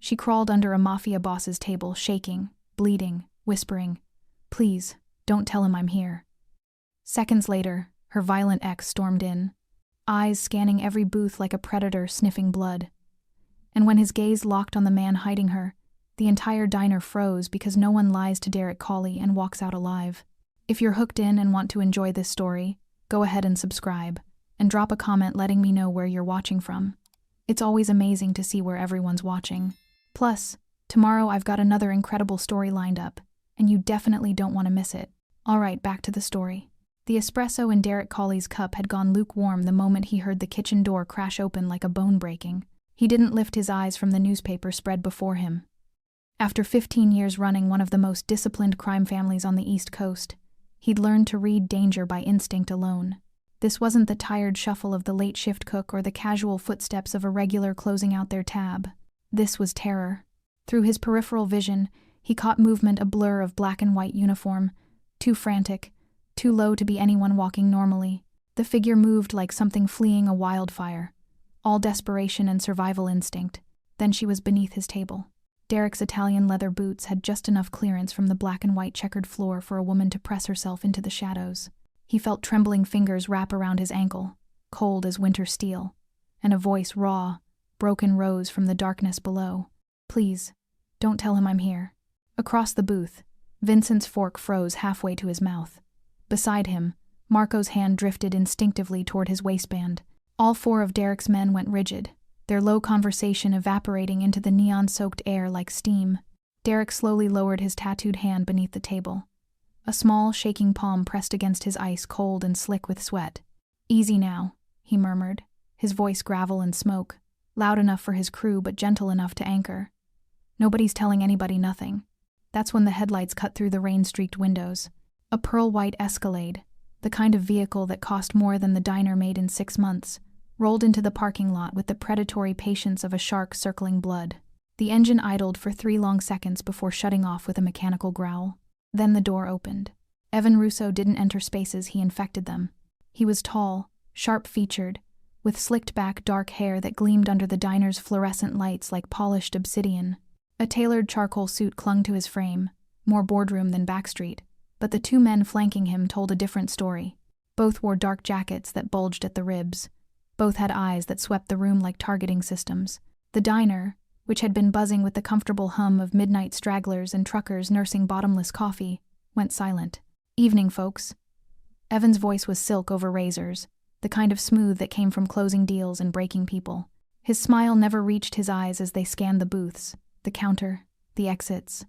She crawled under a Mafia boss's table, shaking, bleeding, whispering, "Please, don't tell him I'm here." Seconds later, her violent ex stormed in, eyes scanning every booth like a predator sniffing blood. And when his gaze locked on the man hiding her, the entire diner froze because no one lies to Derek Colley and walks out alive. If you're hooked in and want to enjoy this story, go ahead and subscribe, and drop a comment letting me know where you're watching from. It's always amazing to see where everyone's watching. Plus, tomorrow I've got another incredible story lined up, and you definitely don't want to miss it. Alright, back to the story. The espresso in Derek Colley's cup had gone lukewarm the moment he heard the kitchen door crash open like a bone breaking. He didn't lift his eyes from the newspaper spread before him. After 15 years running one of the most disciplined crime families on the East Coast, he'd learned to read danger by instinct alone. This wasn't the tired shuffle of the late shift cook or the casual footsteps of a regular closing out their tab. This was terror. Through his peripheral vision, he caught movement, a blur of black and white uniform, too frantic, too low to be anyone walking normally. The figure moved like something fleeing a wildfire, all desperation and survival instinct. Then she was beneath his table. Derek's Italian leather boots had just enough clearance from the black and white checkered floor for a woman to press herself into the shadows. He felt trembling fingers wrap around his ankle, cold as winter steel, and a voice, raw, broken, rose from the darkness below. "Please, don't tell him I'm here." Across the booth, Vincent's fork froze halfway to his mouth. Beside him, Marco's hand drifted instinctively toward his waistband. All four of Derek's men went rigid, their low conversation evaporating into the neon-soaked air like steam. Derek slowly lowered his tattooed hand beneath the table. A small, shaking palm pressed against his ice, cold and slick with sweat. "Easy now," he murmured, his voice gravel and smoke, loud enough for his crew but gentle enough to anchor. "Nobody's telling anybody nothing." That's when the headlights cut through the rain-streaked windows. A pearl-white Escalade, the kind of vehicle that cost more than the diner made in 6 months, rolled into the parking lot with the predatory patience of a shark circling blood. The engine idled for 3 long seconds before shutting off with a mechanical growl. Then the door opened. Evan Russo didn't enter spaces, he infected them. He was tall, sharp-featured, with slicked-back dark hair that gleamed under the diner's fluorescent lights like polished obsidian. A tailored charcoal suit clung to his frame, more boardroom than backstreet, but the 2 men flanking him told a different story. Both wore dark jackets that bulged at the ribs. Both had eyes that swept the room like targeting systems. The diner, which had been buzzing with the comfortable hum of midnight stragglers and truckers nursing bottomless coffee, went silent. "Evening, folks." Evan's voice was silk over razors, the kind of smooth that came from closing deals and breaking people. His smile never reached his eyes as they scanned the booths, the counter, the exits.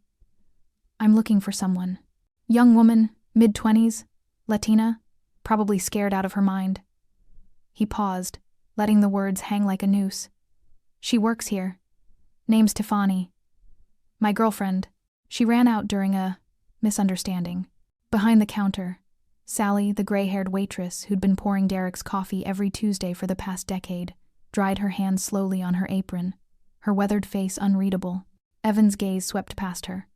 "I'm looking for someone. Young woman, mid-20s, Latina, probably scared out of her mind." He paused, letting the words hang like a noose. "She works here. Name's Tiffany. My girlfriend. She ran out during a misunderstanding." Behind the counter, Sally, the gray-haired waitress who'd been pouring Derek's coffee every Tuesday for the past decade, dried her hands slowly on her apron, her weathered face unreadable. Evan's gaze swept past her,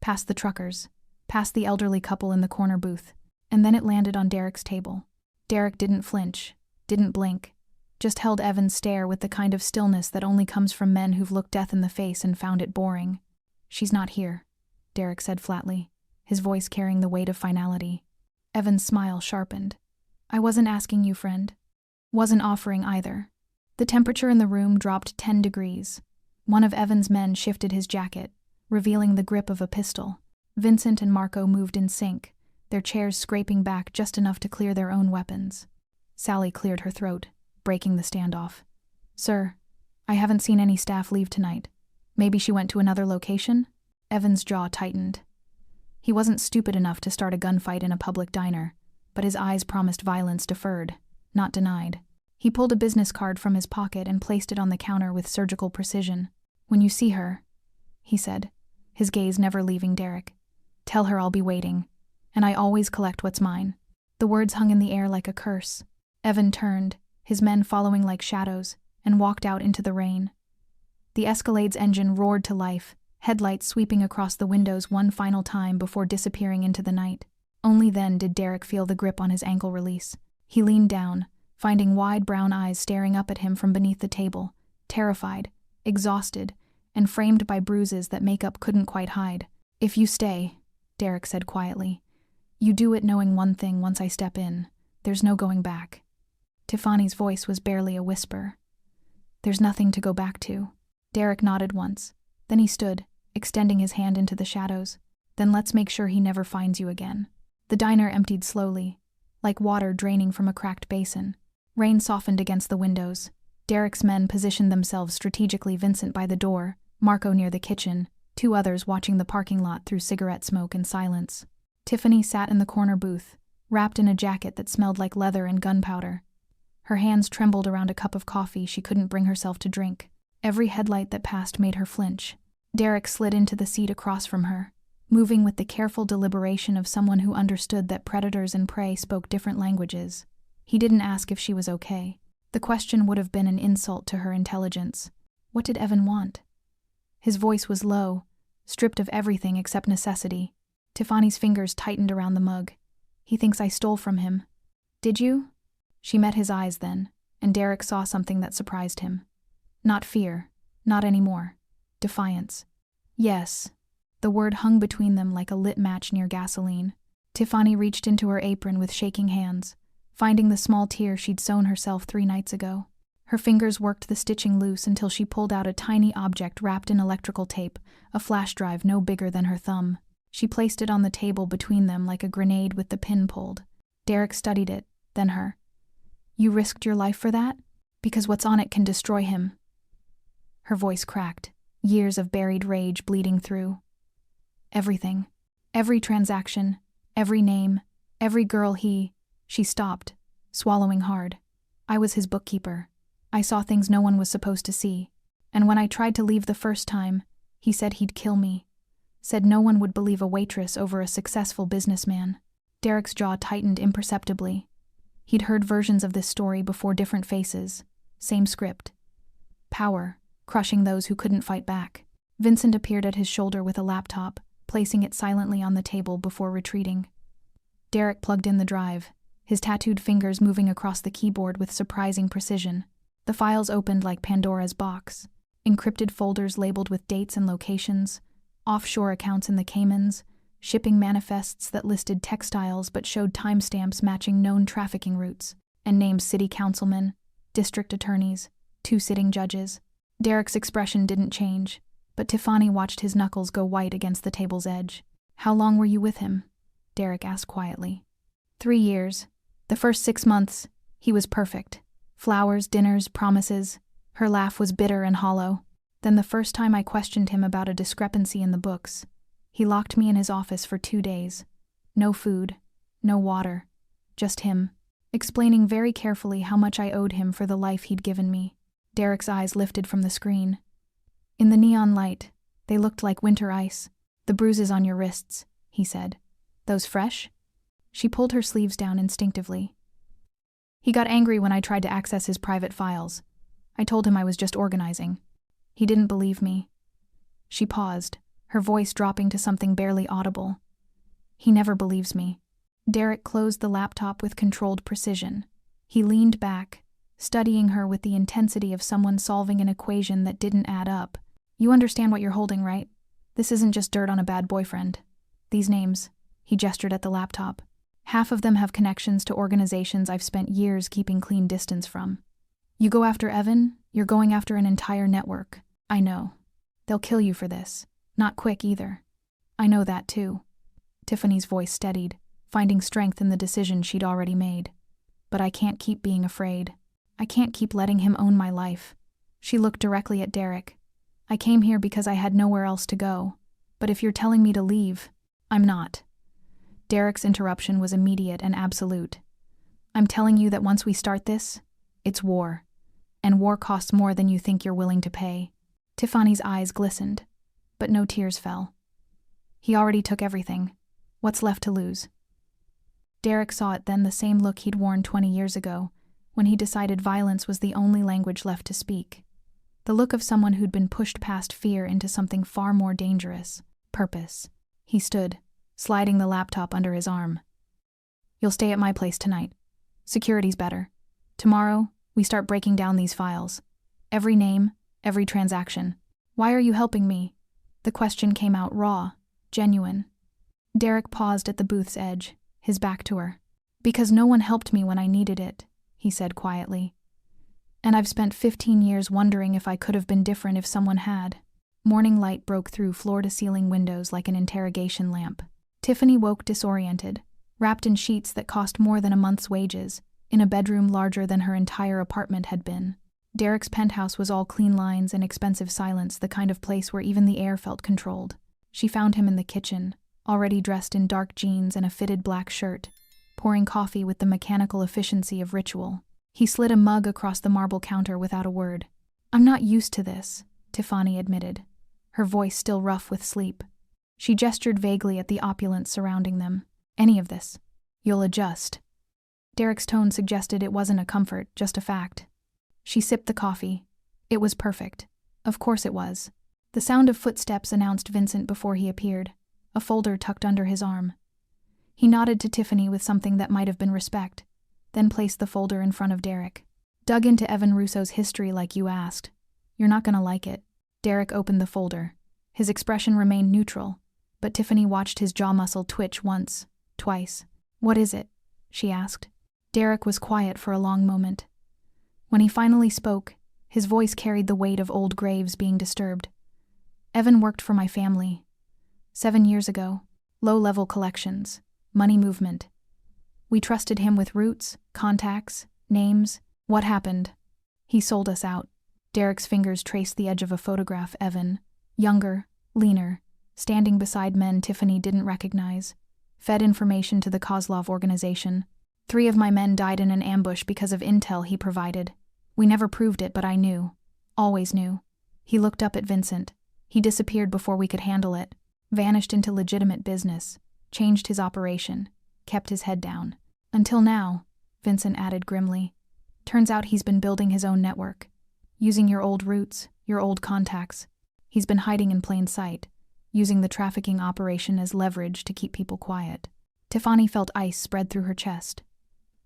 past the truckers, past the elderly couple in the corner booth, and then it landed on Derek's table. Derek didn't flinch, didn't blink, just held Evan's stare with the kind of stillness that only comes from men who've looked death in the face and found it boring. "She's not here," Derek said flatly, his voice carrying the weight of finality. Evan's smile sharpened. "I wasn't asking you, friend. Wasn't offering either." The temperature in the room dropped 10 degrees. One of Evan's men shifted his jacket, revealing the grip of a pistol. Vincent and Marco moved in sync, their chairs scraping back just enough to clear their own weapons. Sally cleared her throat, breaking the standoff. "Sir, I haven't seen any staff leave tonight. Maybe she went to another location?" Evan's jaw tightened. He wasn't stupid enough to start a gunfight in a public diner, but his eyes promised violence deferred, not denied. He pulled a business card from his pocket and placed it on the counter with surgical precision. "When you see her," he said, his gaze never leaving Derek, "tell her I'll be waiting, and I always collect what's mine." The words hung in the air like a curse. Evan turned, his men following like shadows, and walked out into the rain. The Escalade's engine roared to life, headlights sweeping across the windows one final time before disappearing into the night. Only then did Derek feel the grip on his ankle release. He leaned down, finding wide brown eyes staring up at him from beneath the table, terrified, exhausted, and framed by bruises that makeup couldn't quite hide. "If you stay," Derek said quietly, "you do it knowing one thing once I step in. There's no going back." Tiffany's voice was barely a whisper. "There's nothing to go back to." Derek nodded once. Then he stood, extending his hand into the shadows. "Then let's make sure he never finds you again." The diner emptied slowly, like water draining from a cracked basin. Rain softened against the windows. Derek's men positioned themselves strategically, Vincent by the door, Marco near the kitchen, 2 others watching the parking lot through cigarette smoke and silence. Tiffany sat in the corner booth, wrapped in a jacket that smelled like leather and gunpowder. Her hands trembled around a cup of coffee she couldn't bring herself to drink. Every headlight that passed made her flinch. Derek slid into the seat across from her, moving with the careful deliberation of someone who understood that predators and prey spoke different languages. He didn't ask if she was okay. The question would have been an insult to her intelligence. What did Evan want? His voice was low, stripped of everything except necessity. Tiffany's fingers tightened around the mug. "He thinks I stole from him." "Did you?" She met his eyes then, and Derek saw something that surprised him. Not fear, not anymore. Defiance. "Yes." The word hung between them like a lit match near gasoline. Tiffany reached into her apron with shaking hands, finding the small tear she'd sewn herself 3 nights ago. Her fingers worked the stitching loose until she pulled out a tiny object wrapped in electrical tape, a flash drive no bigger than her thumb. She placed it on the table between them like a grenade with the pin pulled. Derek studied it, then her. "You risked your life for that? Because what's on it can destroy him." Her voice cracked, years of buried rage bleeding through. "Everything. Every transaction, every name, every girl he—" She stopped, swallowing hard. "I was his bookkeeper. I saw things no one was supposed to see. And when I tried to leave the first time, he said he'd kill me. Said no one would believe a waitress over a successful businessman." Derek's jaw tightened imperceptibly. He'd heard versions of this story before, different faces, same script. Power, crushing those who couldn't fight back. Vincent appeared at his shoulder with a laptop, placing it silently on the table before retreating. Derek plugged in the drive, his tattooed fingers moving across the keyboard with surprising precision. The files opened like Pandora's box. Encrypted folders labeled with dates and locations, offshore accounts in the Caymans, shipping manifests that listed textiles but showed timestamps matching known trafficking routes, and named city councilmen, district attorneys, 2 sitting judges. Derek's expression didn't change, but Tiffany watched his knuckles go white against the table's edge. "How long were you with him?" Derek asked quietly. 3 years. The first 6 months, he was perfect. Flowers, dinners, promises. Her laugh was bitter and hollow. Then the first time I questioned him about a discrepancy in the books, he locked me in his office for 2 days. No food, no water, just him, explaining very carefully how much I owed him for the life he'd given me. Derek's eyes lifted from the screen. "In the neon light, they looked like winter ice. The bruises on your wrists," he said. "Those fresh?" She pulled her sleeves down instinctively. "He got angry when I tried to access his private files. I told him I was just organizing. He didn't believe me." She paused, her voice dropping to something barely audible. "He never believes me." Derek closed the laptop with controlled precision. He leaned back, studying her with the intensity of someone solving an equation that didn't add up. "You understand what you're holding, right? This isn't just dirt on a bad boyfriend. These names," he gestured at the laptop, "half of them have connections to organizations I've spent years keeping clean distance from. You go after Evan, you're going after an entire network. I know. They'll kill you for this. Not quick either. I know that too." Tiffany's voice steadied, finding strength in the decision she'd already made. "But I can't keep being afraid. I can't keep letting him own my life." She looked directly at Derek. "I came here because I had nowhere else to go. But if you're telling me to leave, I'm not." Derek's interruption was immediate and absolute. "I'm telling you that once we start this, it's war. And war costs more than you think you're willing to pay." Tiffany's eyes glistened, but no tears fell. "He already took everything. What's left to lose?" Derek saw it then, the same look he'd worn 20 years ago, when he decided violence was the only language left to speak. The look of someone who'd been pushed past fear into something far more dangerous, purpose. He stood, sliding the laptop under his arm. "You'll stay at my place tonight. Security's better. Tomorrow, we start breaking down these files. Every name, every transaction. Why are you helping me? The question came out raw, genuine. Derek paused at the booth's edge, his back to her. Because no one helped me when I needed it, he said quietly. And I've spent 15 years wondering if I could have been different if someone had. Morning light broke through floor-to-ceiling windows like an interrogation lamp. Tiffany woke disoriented, wrapped in sheets that cost more than a month's wages, in a bedroom larger than her entire apartment had been. Derek's penthouse was all clean lines and expensive silence, the kind of place where even the air felt controlled. She found him in the kitchen, already dressed in dark jeans and a fitted black shirt, pouring coffee with the mechanical efficiency of ritual. He slid a mug across the marble counter without a word. I'm not used to this, Tiffany admitted, her voice still rough with sleep. She gestured vaguely at the opulence surrounding them. Any of this. You'll adjust. Derek's tone suggested it wasn't a comfort, just a fact. She sipped the coffee. It was perfect. Of course it was. The sound of footsteps announced Vincent before he appeared, a folder tucked under his arm. He nodded to Tiffany with something that might have been respect, then placed the folder in front of Derek. Dug into Evan Russo's history like you asked. You're not gonna like it. Derek opened the folder. His expression remained neutral, but Tiffany watched his jaw muscle twitch once, twice. What is it? She asked. Derek was quiet for a long moment. When he finally spoke, his voice carried the weight of old graves being disturbed. Evan worked for my family. 7 years ago. Low-level collections. Money movement. We trusted him with routes, contacts, names. What happened? He sold us out. Derek's fingers traced the edge of a photograph. Evan, younger, leaner, standing beside men Tiffany didn't recognize, fed information to the Kozlov organization. 3 of my men died in an ambush because of intel he provided. We never proved it, but I knew. Always knew. He looked up at Vincent. He disappeared before we could handle it. Vanished into legitimate business. Changed his operation. Kept his head down. Until now, Vincent added grimly. Turns out he's been building his own network. Using your old routes, your old contacts. He's been hiding in plain sight, using the trafficking operation as leverage to keep people quiet. Tiffany felt ice spread through her chest.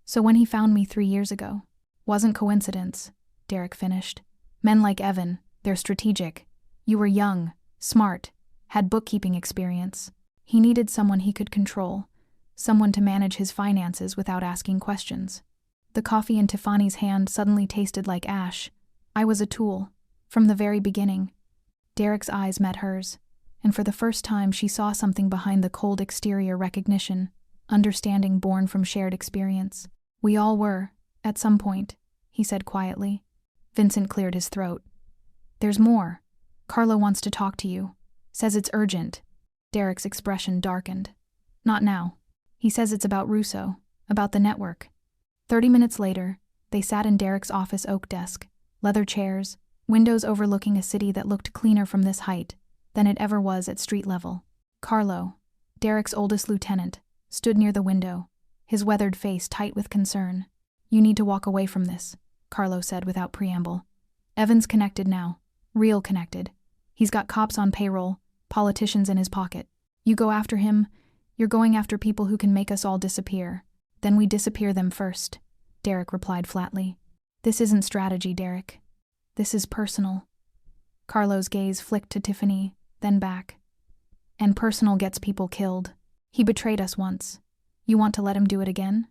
So when he found me 3 years ago, wasn't coincidence, Derek finished. Men like Evan, they're strategic. You were young, smart, had bookkeeping experience. He needed someone he could control, someone to manage his finances without asking questions. The coffee in Tiffany's hand suddenly tasted like ash. I was a tool, from the very beginning. Derek's eyes met hers, and for the first time she saw something behind the cold exterior recognition, understanding born from shared experience. We all were, at some point, he said quietly. Vincent cleared his throat. There's more. Carlo wants to talk to you. Says it's urgent. Derek's expression darkened. Not now. He says it's about Russo, about the network. 30 minutes later, they sat in Derek's office oak desk, leather chairs, windows overlooking a city that looked cleaner from this height than it ever was at street level. Carlo, Derek's oldest lieutenant, stood near the window, his weathered face tight with concern. You need to walk away from this, Carlo said without preamble. Evan's connected now. Real connected. He's got cops on payroll, politicians in his pocket. You go after him, you're going after people who can make us all disappear. Then we disappear them first, Derek replied flatly. This isn't strategy, Derek. This is personal. Carlo's gaze flicked to Tiffany, then back. And personal gets people killed. He betrayed us once. You want to let him do it again?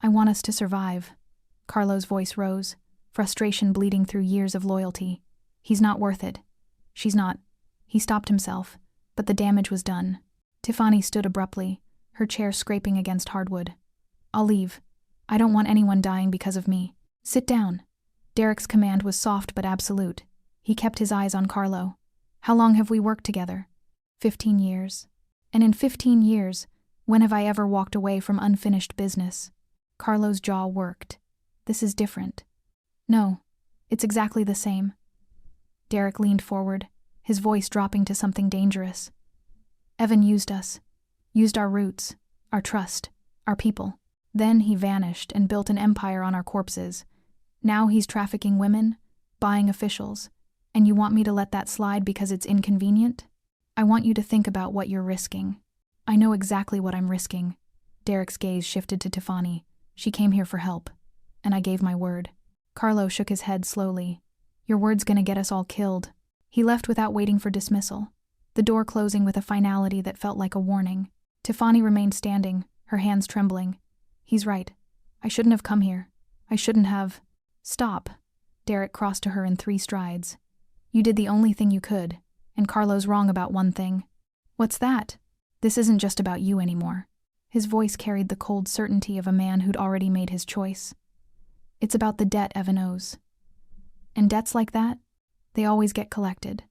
I want us to survive. Carlo's voice rose, frustration bleeding through years of loyalty. He's not worth it. She's not. He stopped himself, but the damage was done. Tiffany stood abruptly, her chair scraping against hardwood. I'll leave. I don't want anyone dying because of me. Sit down. Derek's command was soft but absolute. He kept his eyes on Carlo. How long have we worked together? 15 years. And in 15 years, when have I ever walked away from unfinished business? Carlo's jaw worked. This is different. No, it's exactly the same. Derek leaned forward, his voice dropping to something dangerous. Evan used us. Used our roots, our trust, our people. Then he vanished and built an empire on our corpses. Now he's trafficking women, buying officials. And you want me to let that slide because it's inconvenient? I want you to think about what you're risking. I know exactly what I'm risking. Derek's gaze shifted to Tiffany. She came here for help. And I gave my word. Carlo shook his head slowly. Your word's gonna get us all killed. He left without waiting for dismissal, the door closing with a finality that felt like a warning. Tiffany remained standing, her hands trembling. He's right. I shouldn't have come here. I shouldn't have. Stop. Derek crossed to her in 3 strides. You did the only thing you could, and Carlo's wrong about one thing. What's that? This isn't just about you anymore. His voice carried the cold certainty of a man who'd already made his choice. It's about the debt Evan owes. And debts like that? They always get collected.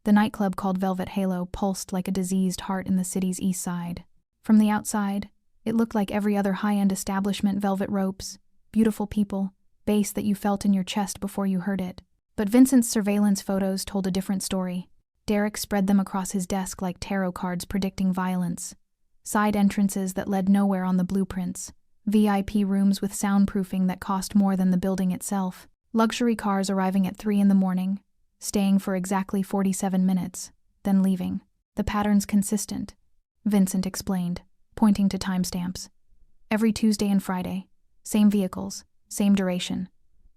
The nightclub called Velvet Halo pulsed like a diseased heart in the city's east side. From the outside, it looked like every other high-end establishment: velvet ropes, beautiful people, bass that you felt in your chest before you heard it. But Vincent's surveillance photos told a different story. Derek spread them across his desk like tarot cards predicting violence. Side entrances that led nowhere on the blueprints. VIP rooms with soundproofing that cost more than the building itself. Luxury cars arriving at 3 a.m, staying for exactly 47 minutes, then leaving. The pattern's consistent, Vincent explained, pointing to timestamps. Every Tuesday and Friday. Same vehicles, same duration.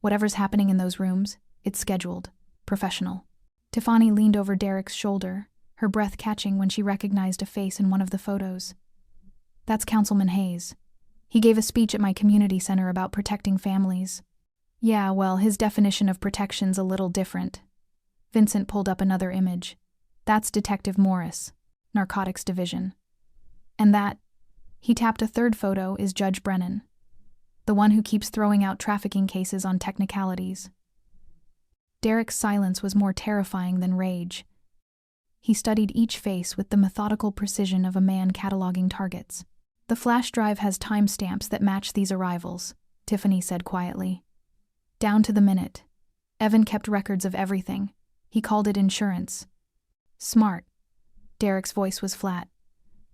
Whatever's happening in those rooms, it's scheduled, professional. Tiffany leaned over Derek's shoulder, her breath catching when she recognized a face in one of the photos. That's Councilman Hayes. He gave a speech at my community center about protecting families. Yeah, well, his definition of protection's a little different. Vincent pulled up another image. That's Detective Morris, Narcotics Division. And that, he tapped a third photo, is Judge Brennan, the one who keeps throwing out trafficking cases on technicalities. Derek's silence was more terrifying than rage. He studied each face with the methodical precision of a man cataloging targets. The flash drive has timestamps that match these arrivals, Tiffany said quietly. Down to the minute. Evan kept records of everything. He called it insurance. Smart. Derek's voice was flat.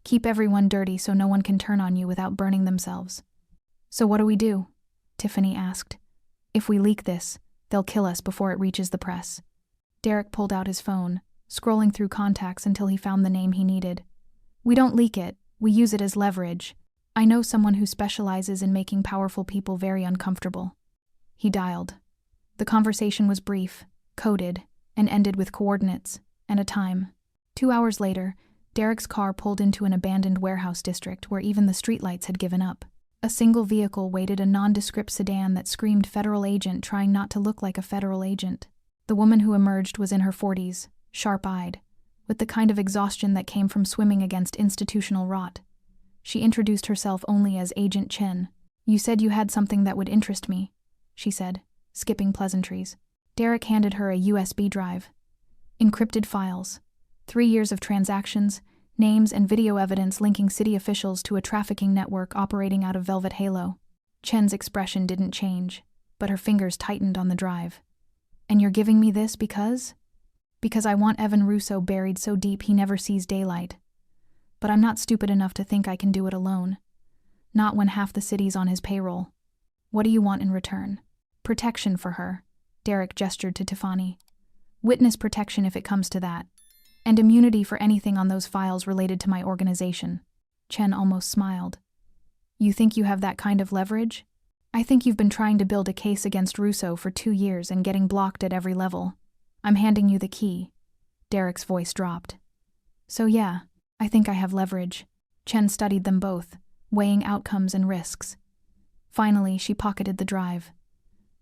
Keep everyone dirty so no one can turn on you without burning themselves. So what do we do? Tiffany asked. If we leak this, they'll kill us before it reaches the press. Derek pulled out his phone, scrolling through contacts until he found the name he needed. We don't leak it, we use it as leverage. I know someone who specializes in making powerful people very uncomfortable. He dialed. The conversation was brief, coded, and ended with coordinates and a time. 2 hours later, Derek's car pulled into an abandoned warehouse district where even the streetlights had given up. A single vehicle waited, a nondescript sedan that screamed federal agent trying not to look like a federal agent. The woman who emerged was in her 40s, sharp-eyed, with the kind of exhaustion that came from swimming against institutional rot. She introduced herself only as Agent Chen. You said you had something that would interest me, she said, skipping pleasantries. Derek handed her a USB drive. Encrypted files. 3 years of transactions, names and video evidence linking city officials to a trafficking network operating out of Velvet Halo. Chen's expression didn't change, but her fingers tightened on the drive. And you're giving me this because? Because I want Evan Russo buried so deep he never sees daylight. But I'm not stupid enough to think I can do it alone. Not when half the city's on his payroll. What do you want in return? Protection for her. Derek gestured to Tiffany. Witness protection if it comes to that. And immunity for anything on those files related to my organization. Chen almost smiled. You think you have that kind of leverage? I think you've been trying to build a case against Russo for 2 years and getting blocked at every level. I'm handing you the key. Derek's voice dropped. So yeah, I think I have leverage. Chen studied them both, weighing outcomes and risks. Finally, she pocketed the drive.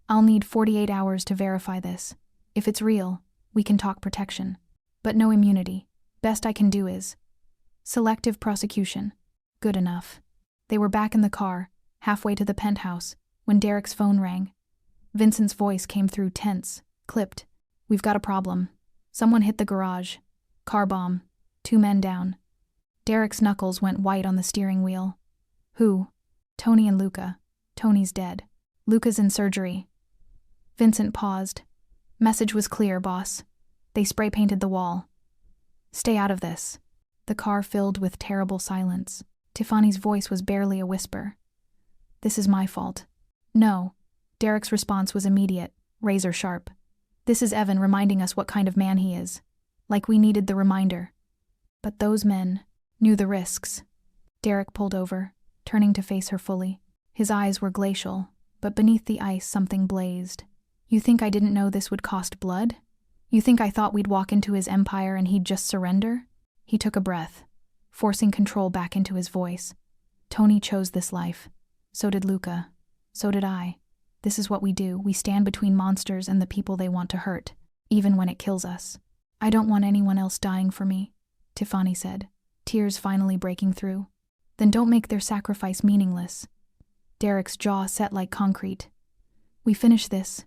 I'll need 48 hours to verify this. If it's real, we can talk protection. But no immunity. Best I can do is selective prosecution. Good enough. They were back in the car, halfway to the penthouse, when Derek's phone rang. Vincent's voice came through tense, clipped. We've got a problem. Someone hit the garage. Car bomb. 2 men down. Derek's knuckles went white on the steering wheel. Who? Tony and Luca. Tony's dead. Luca's in surgery. Vincent paused. Message was clear, boss. They spray-painted the wall. Stay out of this. The car filled with terrible silence. Tiffany's voice was barely a whisper. This is my fault. No. Derek's response was immediate, razor sharp. This is Evan reminding us what kind of man he is. Like we needed the reminder. But those men knew the risks. Derek pulled over, turning to face her fully. His eyes were glacial, but beneath the ice something blazed. You think I didn't know this would cost blood? You think I thought we'd walk into his empire and he'd just surrender? He took a breath, forcing control back into his voice. Tony chose this life. So did Luca. So did I. This is what we do. We stand between monsters and the people they want to hurt, even when it kills us. I don't want anyone else dying for me, Tiffany said, tears finally breaking through. Then don't make their sacrifice meaningless. Derek's jaw set like concrete. We finish this.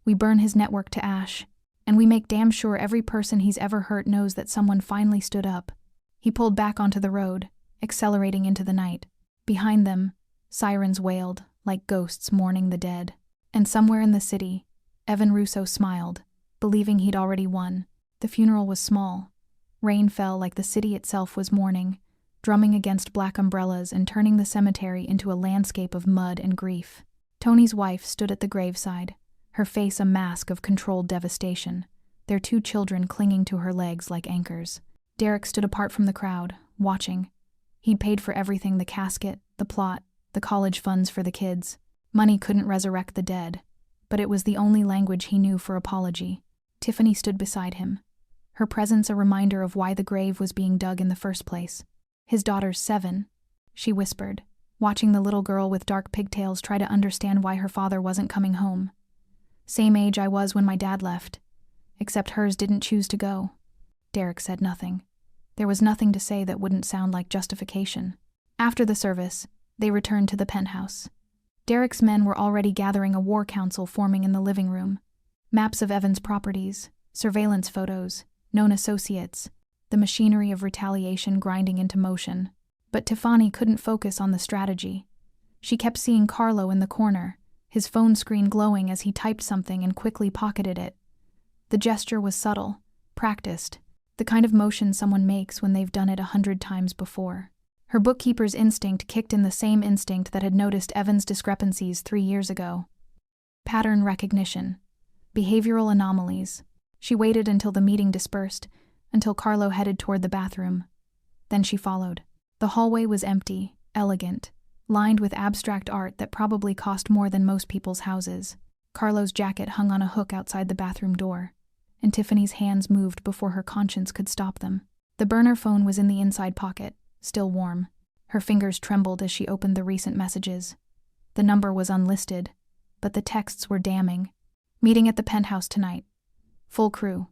We burn his network to ash, and we make damn sure every person he's ever hurt knows that someone finally stood up. He pulled back onto the road, accelerating into the night. Behind them, sirens wailed, like ghosts mourning the dead. And somewhere in the city, Evan Russo smiled, believing he'd already won. The funeral was small. Rain fell like the city itself was mourning, drumming against black umbrellas and turning the cemetery into a landscape of mud and grief. Tony's wife stood at the graveside, her face a mask of controlled devastation, their 2 children clinging to her legs like anchors. Derek stood apart from the crowd, watching. He'd paid for everything: the casket, the plot, the college funds for the kids. Money couldn't resurrect the dead, but it was the only language he knew for apology. Tiffany stood beside him, her presence a reminder of why the grave was being dug in the first place. His daughter's 7, she whispered, watching the little girl with dark pigtails try to understand why her father wasn't coming home. Same age I was when my dad left, except hers didn't choose to go. Derek said nothing. There was nothing to say that wouldn't sound like justification. After the service, they returned to the penthouse. Derek's men were already gathering a war council forming in the living room. Maps of Evan's properties, surveillance photos, known associates, the machinery of retaliation grinding into motion. But Tiffany couldn't focus on the strategy. She kept seeing Carlo in the corner, his phone screen glowing as he typed something and quickly pocketed it. The gesture was subtle, practiced, the kind of motion someone makes when they've done it 100 times before. Her bookkeeper's instinct kicked in, the same instinct that had noticed Evan's discrepancies 3 years ago. Pattern recognition. Behavioral anomalies. She waited until the meeting dispersed, until Carlo headed toward the bathroom. Then she followed. The hallway was empty, elegant, lined with abstract art that probably cost more than most people's houses. Carlo's jacket hung on a hook outside the bathroom door, and Tiffany's hands moved before her conscience could stop them. The burner phone was in the inside pocket, still warm. Her fingers trembled as she opened the recent messages. The number was unlisted, but the texts were damning. Meeting at the penthouse tonight. Full crew.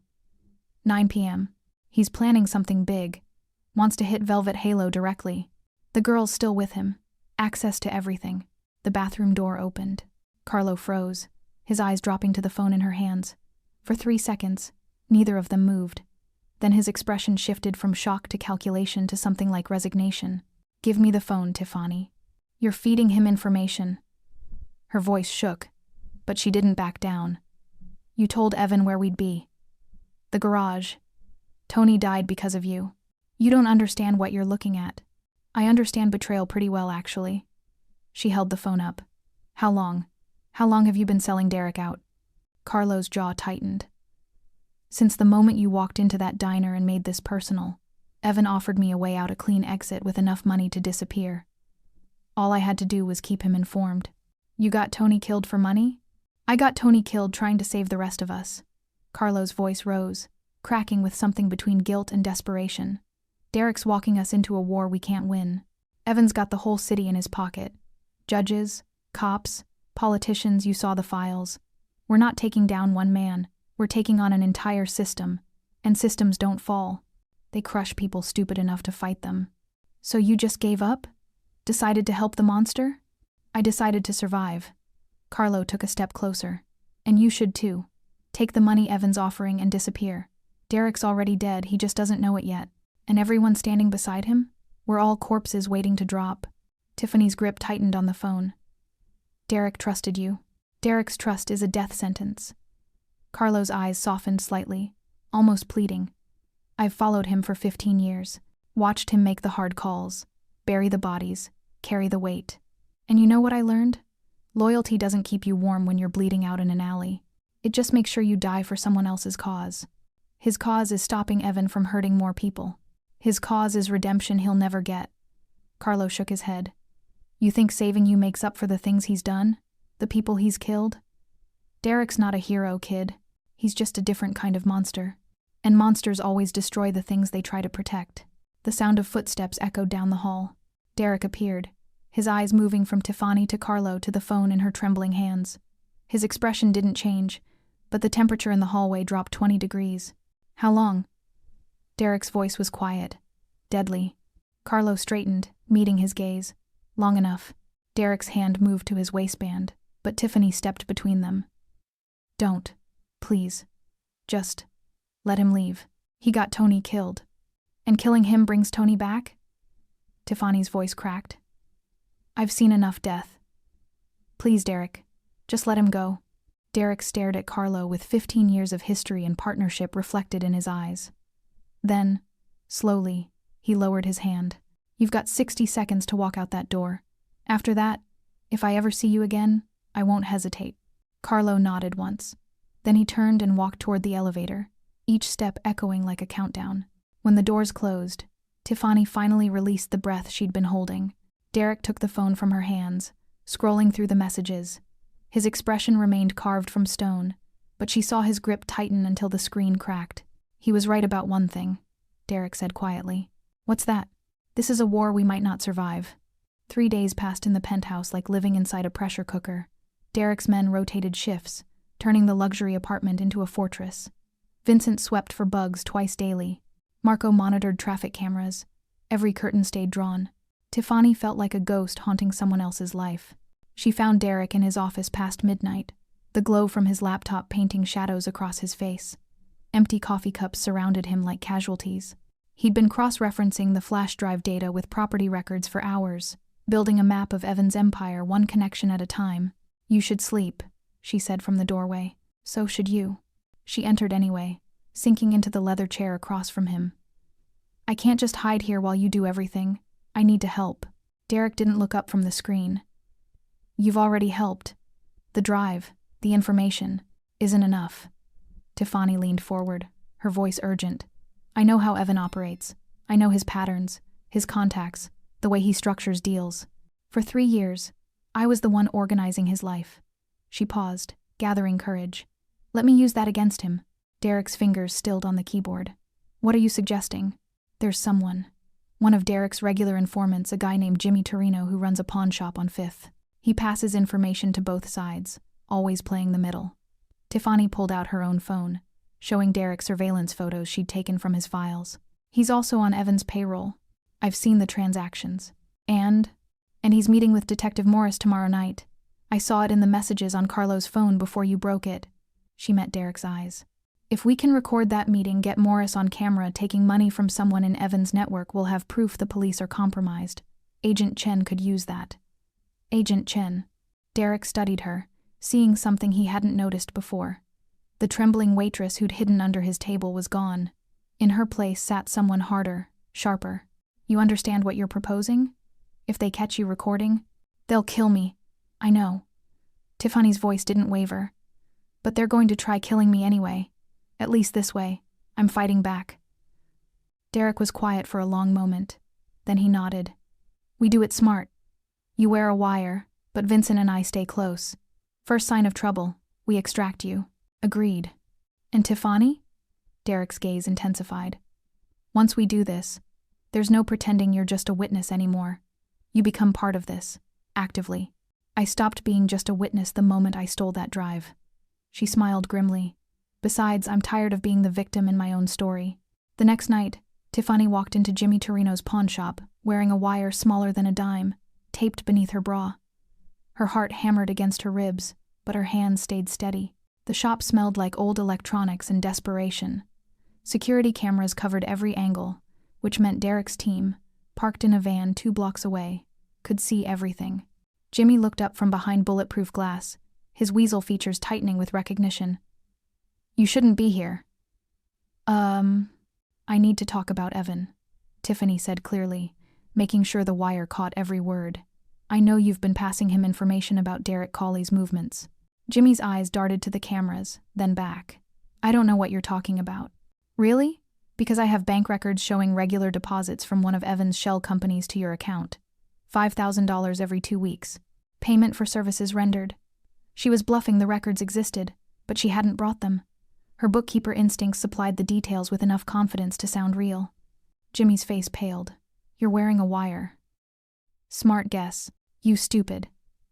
9 p.m. He's planning something big. Wants to hit Velvet Halo directly. The girl's still with him. Access to everything. The bathroom door opened. Carlo froze, his eyes dropping to the phone in her hands. For 3 seconds, neither of them moved. Then his expression shifted from shock to calculation to something like resignation. Give me the phone, Tiffany. You're feeding him information. Her voice shook, but she didn't back down. You told Evan where we'd be. The garage. Tony died because of you. You don't understand what you're looking at. I understand betrayal pretty well, actually. She held the phone up. How long? How long have you been selling Derek out? Carlo's jaw tightened. Since the moment you walked into that diner and made this personal. Evan offered me a way out, a clean exit with enough money to disappear. All I had to do was keep him informed. You got Tony killed for money? I got Tony killed trying to save the rest of us. Carlo's voice rose, cracking with something between guilt and desperation. Derek's walking us into a war we can't win. Evan's got the whole city in his pocket. Judges, cops, politicians, you saw the files. We're not taking down one man. We're taking on an entire system. And systems don't fall. They crush people stupid enough to fight them. So you just gave up? Decided to help the monster? I decided to survive. Carlo took a step closer. And you should too. Take the money Evan's offering and disappear. Derek's already dead, he just doesn't know it yet. And everyone standing beside him? We're all corpses waiting to drop. Tiffany's grip tightened on the phone. Derek trusted you. Derek's trust is a death sentence. Carlo's eyes softened slightly, almost pleading. I've followed him for 15 years, watched him make the hard calls, bury the bodies, carry the weight. And you know what I learned? Loyalty doesn't keep you warm when you're bleeding out in an alley. It just makes sure you die for someone else's cause. His cause is stopping Evan from hurting more people. His cause is redemption he'll never get. Carlo shook his head. You think saving you makes up for the things he's done? The people he's killed? Derek's not a hero, kid. He's just a different kind of monster. And monsters always destroy the things they try to protect. The sound of footsteps echoed down the hall. Derek appeared, his eyes moving from Tiffany to Carlo to the phone in her trembling hands. His expression didn't change, but the temperature in the hallway dropped 20 degrees. How long? Derek's voice was quiet, deadly. Carlo straightened, meeting his gaze. Long enough. Derek's hand moved to his waistband, but Tiffany stepped between them. Don't. Please. Just let him leave. He got Tony killed. And killing him brings Tony back? Tiffany's voice cracked. I've seen enough death. Please, Derek. Just let him go. Derek stared at Carlo with 15 years of history and partnership reflected in his eyes. Then, slowly, he lowered his hand. You've got 60 seconds to walk out that door. After that, if I ever see you again, I won't hesitate. Carlo nodded once. Then he turned and walked toward the elevator, each step echoing like a countdown. When the doors closed, Tiffany finally released the breath she'd been holding. Derek took the phone from her hands, scrolling through the messages. His expression remained carved from stone, but she saw his grip tighten until the screen cracked. He was right about one thing, Derek said quietly. What's that? This is a war we might not survive. 3 days passed in the penthouse like living inside a pressure cooker. Derek's men rotated shifts, turning the luxury apartment into a fortress. Vincent swept for bugs twice daily. Marco monitored traffic cameras. Every curtain stayed drawn. Tiffany felt like a ghost haunting someone else's life. She found Derek in his office past midnight, the glow from his laptop painting shadows across his face. Empty coffee cups surrounded him like casualties. He'd been cross-referencing the flash drive data with property records for hours, building a map of Evan's empire one connection at a time. You should sleep, she said from the doorway. So should you. She entered anyway, sinking into the leather chair across from him. I can't just hide here while you do everything. I need to help. Derek didn't look up from the screen. You've already helped. The drive, the information, isn't enough. Tiffany leaned forward, her voice urgent. I know how Evan operates. I know his patterns, his contacts, the way he structures deals. For 3 years, I was the one organizing his life. She paused, gathering courage. Let me use that against him. Derek's fingers stilled on the keyboard. What are you suggesting? There's someone. One of Derek's regular informants, a guy named Jimmy Torino who runs a pawn shop on 5th. He passes information to both sides, always playing the middle. Tiffany pulled out her own phone, showing Derek surveillance photos she'd taken from his files. He's also on Evan's payroll. I've seen the transactions. And he's meeting with Detective Morris tomorrow night. I saw it in the messages on Carlo's phone before you broke it. She met Derek's eyes. If we can record that meeting, get Morris on camera taking money from someone in Evan's network, we'll have proof the police are compromised. Agent Chen could use that. Agent Chen. Derek studied her, seeing something he hadn't noticed before. The trembling waitress who'd hidden under his table was gone. In her place sat someone harder, sharper. You understand what you're proposing? If they catch you recording, they'll kill me. I know. Tiffany's voice didn't waver. But they're going to try killing me anyway. At least this way. I'm fighting back. Derek was quiet for a long moment. Then he nodded. We do it smart. You wear a wire, but Vincent and I stay close. First sign of trouble, we extract you. Agreed. And Tiffany? Derek's gaze intensified. Once we do this, there's no pretending you're just a witness anymore. You become part of this, actively. I stopped being just a witness the moment I stole that drive. She smiled grimly. Besides, I'm tired of being the victim in my own story. The next night, Tiffany walked into Jimmy Torino's pawn shop, wearing a wire smaller than a dime, taped beneath her bra. Her heart hammered against her ribs, but her hands stayed steady. The shop smelled like old electronics and desperation. Security cameras covered every angle, which meant Derek's team, parked in a van 2 blocks away, could see everything. Jimmy looked up from behind bulletproof glass, his weasel features tightening with recognition. You shouldn't be here. I need to talk about Evan, Tiffany said clearly, making sure the wire caught every word. I know you've been passing him information about Derek Cawley's movements. Jimmy's eyes darted to the cameras, then back. I don't know what you're talking about. Really? Because I have bank records showing regular deposits from one of Evan's shell companies to your account. $5,000 every 2 weeks. Payment for services rendered. She was bluffing the records existed, but she hadn't brought them. Her bookkeeper instincts supplied the details with enough confidence to sound real. Jimmy's face paled. "You're wearing a wire." "Smart guess. You stupid."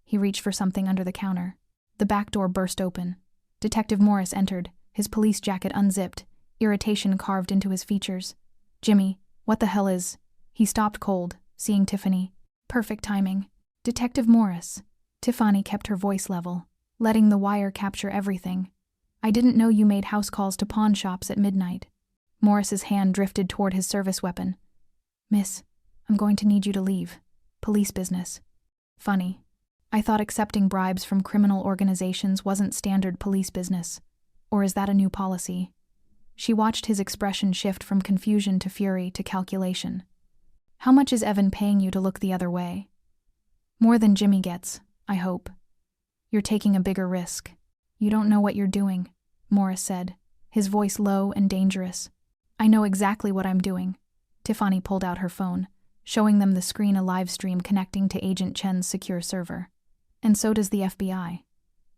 He reached for something under the counter. The back door burst open. Detective Morris entered, his police jacket unzipped, irritation carved into his features. "Jimmy, what the hell is—" He stopped cold, seeing Tiffany. Perfect timing. "Detective Morris." Tiffany kept her voice level, letting the wire capture everything. "I didn't know you made house calls to pawn shops at midnight." Morris's hand drifted toward his service weapon. "Miss, I'm going to need you to leave. Police business." "Funny. I thought accepting bribes from criminal organizations wasn't standard police business. Or is that a new policy?" She watched his expression shift from confusion to fury to calculation. "How much is Evan paying you to look the other way?" "More than Jimmy gets, I hope." "You're taking a bigger risk." "You don't know what you're doing," Morris said, his voice low and dangerous. "I know exactly what I'm doing." Tiffany pulled out her phone, showing them the screen a live stream connecting to Agent Chen's secure server. "And so does the FBI.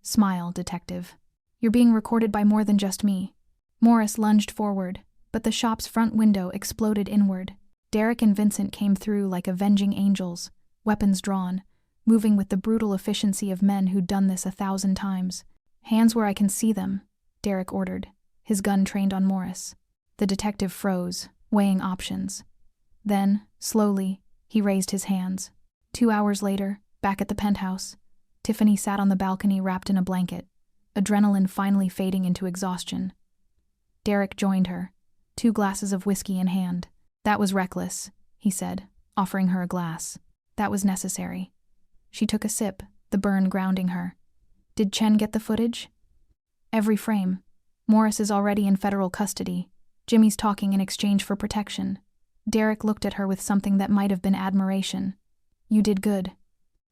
Smile, detective. You're being recorded by more than just me." Morris lunged forward, but the shop's front window exploded inward. Derek and Vincent came through like avenging angels, weapons drawn, moving with the brutal efficiency of men who'd done this 1,000 times. "Hands where I can see them," Derek ordered, his gun trained on Morris. The detective froze, weighing options. Then, slowly, he raised his hands. 2 hours later, back at the penthouse, Tiffany sat on the balcony wrapped in a blanket, adrenaline finally fading into exhaustion. Derek joined her, 2 glasses of whiskey in hand. "That was reckless," he said, offering her a glass. "That was necessary." She took a sip, the burn grounding her. "Did Chen get the footage?" "Every frame. Morris is already in federal custody. Jimmy's talking in exchange for protection." Derek looked at her with something that might have been admiration. "You did good."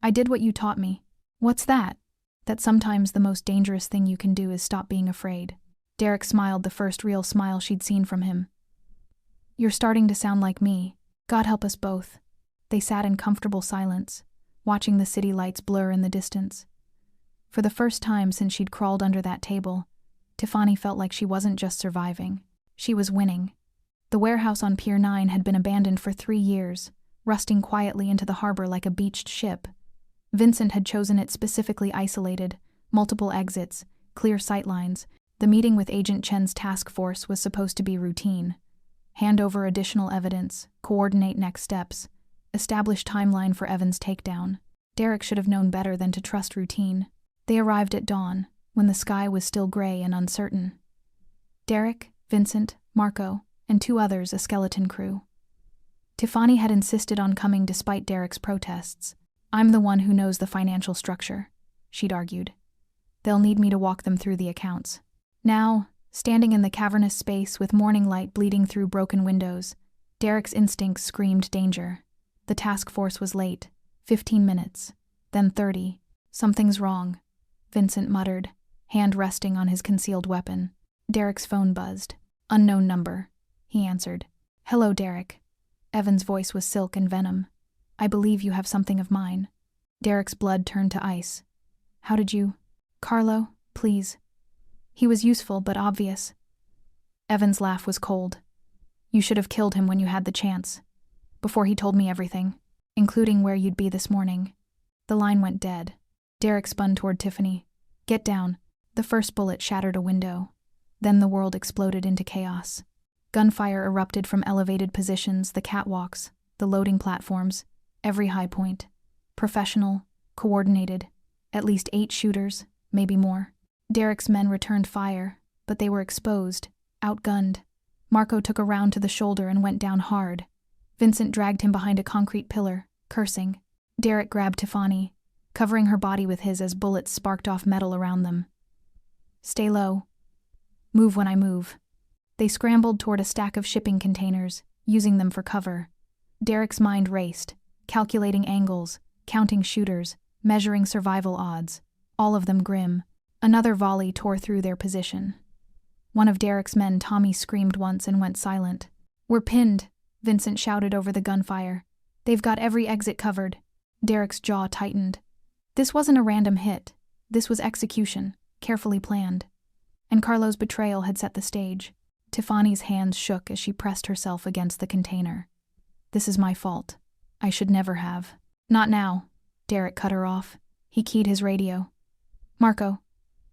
"I did what you taught me." "What's that?" "That sometimes the most dangerous thing you can do is stop being afraid." Derek smiled, the first real smile she'd seen from him. "You're starting to sound like me. God help us both." They sat in comfortable silence, watching the city lights blur in the distance. For the first time since she'd crawled under that table, Tiffany felt like she wasn't just surviving. She was winning. The warehouse on Pier 9 had been abandoned for 3 years, rusting quietly into the harbor like a beached ship. Vincent had chosen it specifically isolated, multiple exits, clear sightlines. The meeting with Agent Chen's task force was supposed to be routine. Hand over additional evidence, coordinate next steps, establish timeline for Evan's takedown. Derek should have known better than to trust routine. They arrived at dawn, when the sky was still gray and uncertain. Derek, Vincent, Marco, and 2 others, a skeleton crew. Tiffany had insisted on coming despite Derek's protests. "I'm the one who knows the financial structure," she'd argued. "They'll need me to walk them through the accounts." Now, standing in the cavernous space with morning light bleeding through broken windows, Derek's instincts screamed danger. The task force was late. 15 minutes. Then 30. "Something's wrong," Vincent muttered, hand resting on his concealed weapon. Derek's phone buzzed. "Unknown number," he answered. "Hello, Derek." Evan's voice was silk and venom. "I believe you have something of mine." Derek's blood turned to ice. "How did you—" "Carlo, please." He was useful but obvious. Evan's laugh was cold. "You should have killed him when you had the chance. Before he told me everything, including where you'd be this morning." The line went dead. Derek spun toward Tiffany. "Get down." The first bullet shattered a window. Then the world exploded into chaos. Gunfire erupted from elevated positions, the catwalks, the loading platforms, every high point. Professional, coordinated, at least 8 shooters, maybe more. Derek's men returned fire, but they were exposed, outgunned. Marco took a round to the shoulder and went down hard. Vincent dragged him behind a concrete pillar, cursing. Derek grabbed Tiffany, covering her body with his as bullets sparked off metal around them. "Stay low. Move when I move." They scrambled toward a stack of shipping containers, using them for cover. Derek's mind raced, calculating angles, counting shooters, measuring survival odds, all of them grim. Another volley tore through their position. One of Derek's men, Tommy, screamed once and went silent. "We're pinned," Vincent shouted over the gunfire. "They've got every exit covered." Derek's jaw tightened. This wasn't a random hit. This was execution, carefully planned. and Carlo's betrayal had set the stage. Tiffany's hands shook as she pressed herself against the container. "This is my fault. I should never have." "Not now," Derek cut her off. He keyed his radio. "Marco,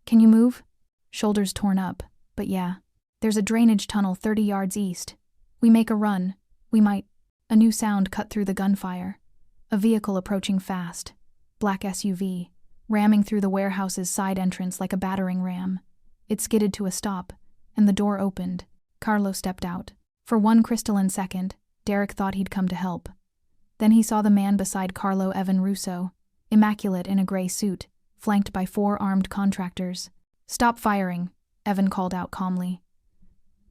can you move?" Shoulders torn up, but yeah. "There's a drainage tunnel 30 yards east. We make a run. We might—" A new sound cut through the gunfire. A vehicle approaching fast. Black SUV, ramming through the warehouse's side entrance like a battering ram. It skidded to a stop, and the door opened. Carlo stepped out. For one crystalline second, Derek thought he'd come to help. Then he saw the man beside Carlo, Evan Russo, immaculate in a gray suit, flanked by 4 armed contractors. "Stop firing," Evan called out calmly.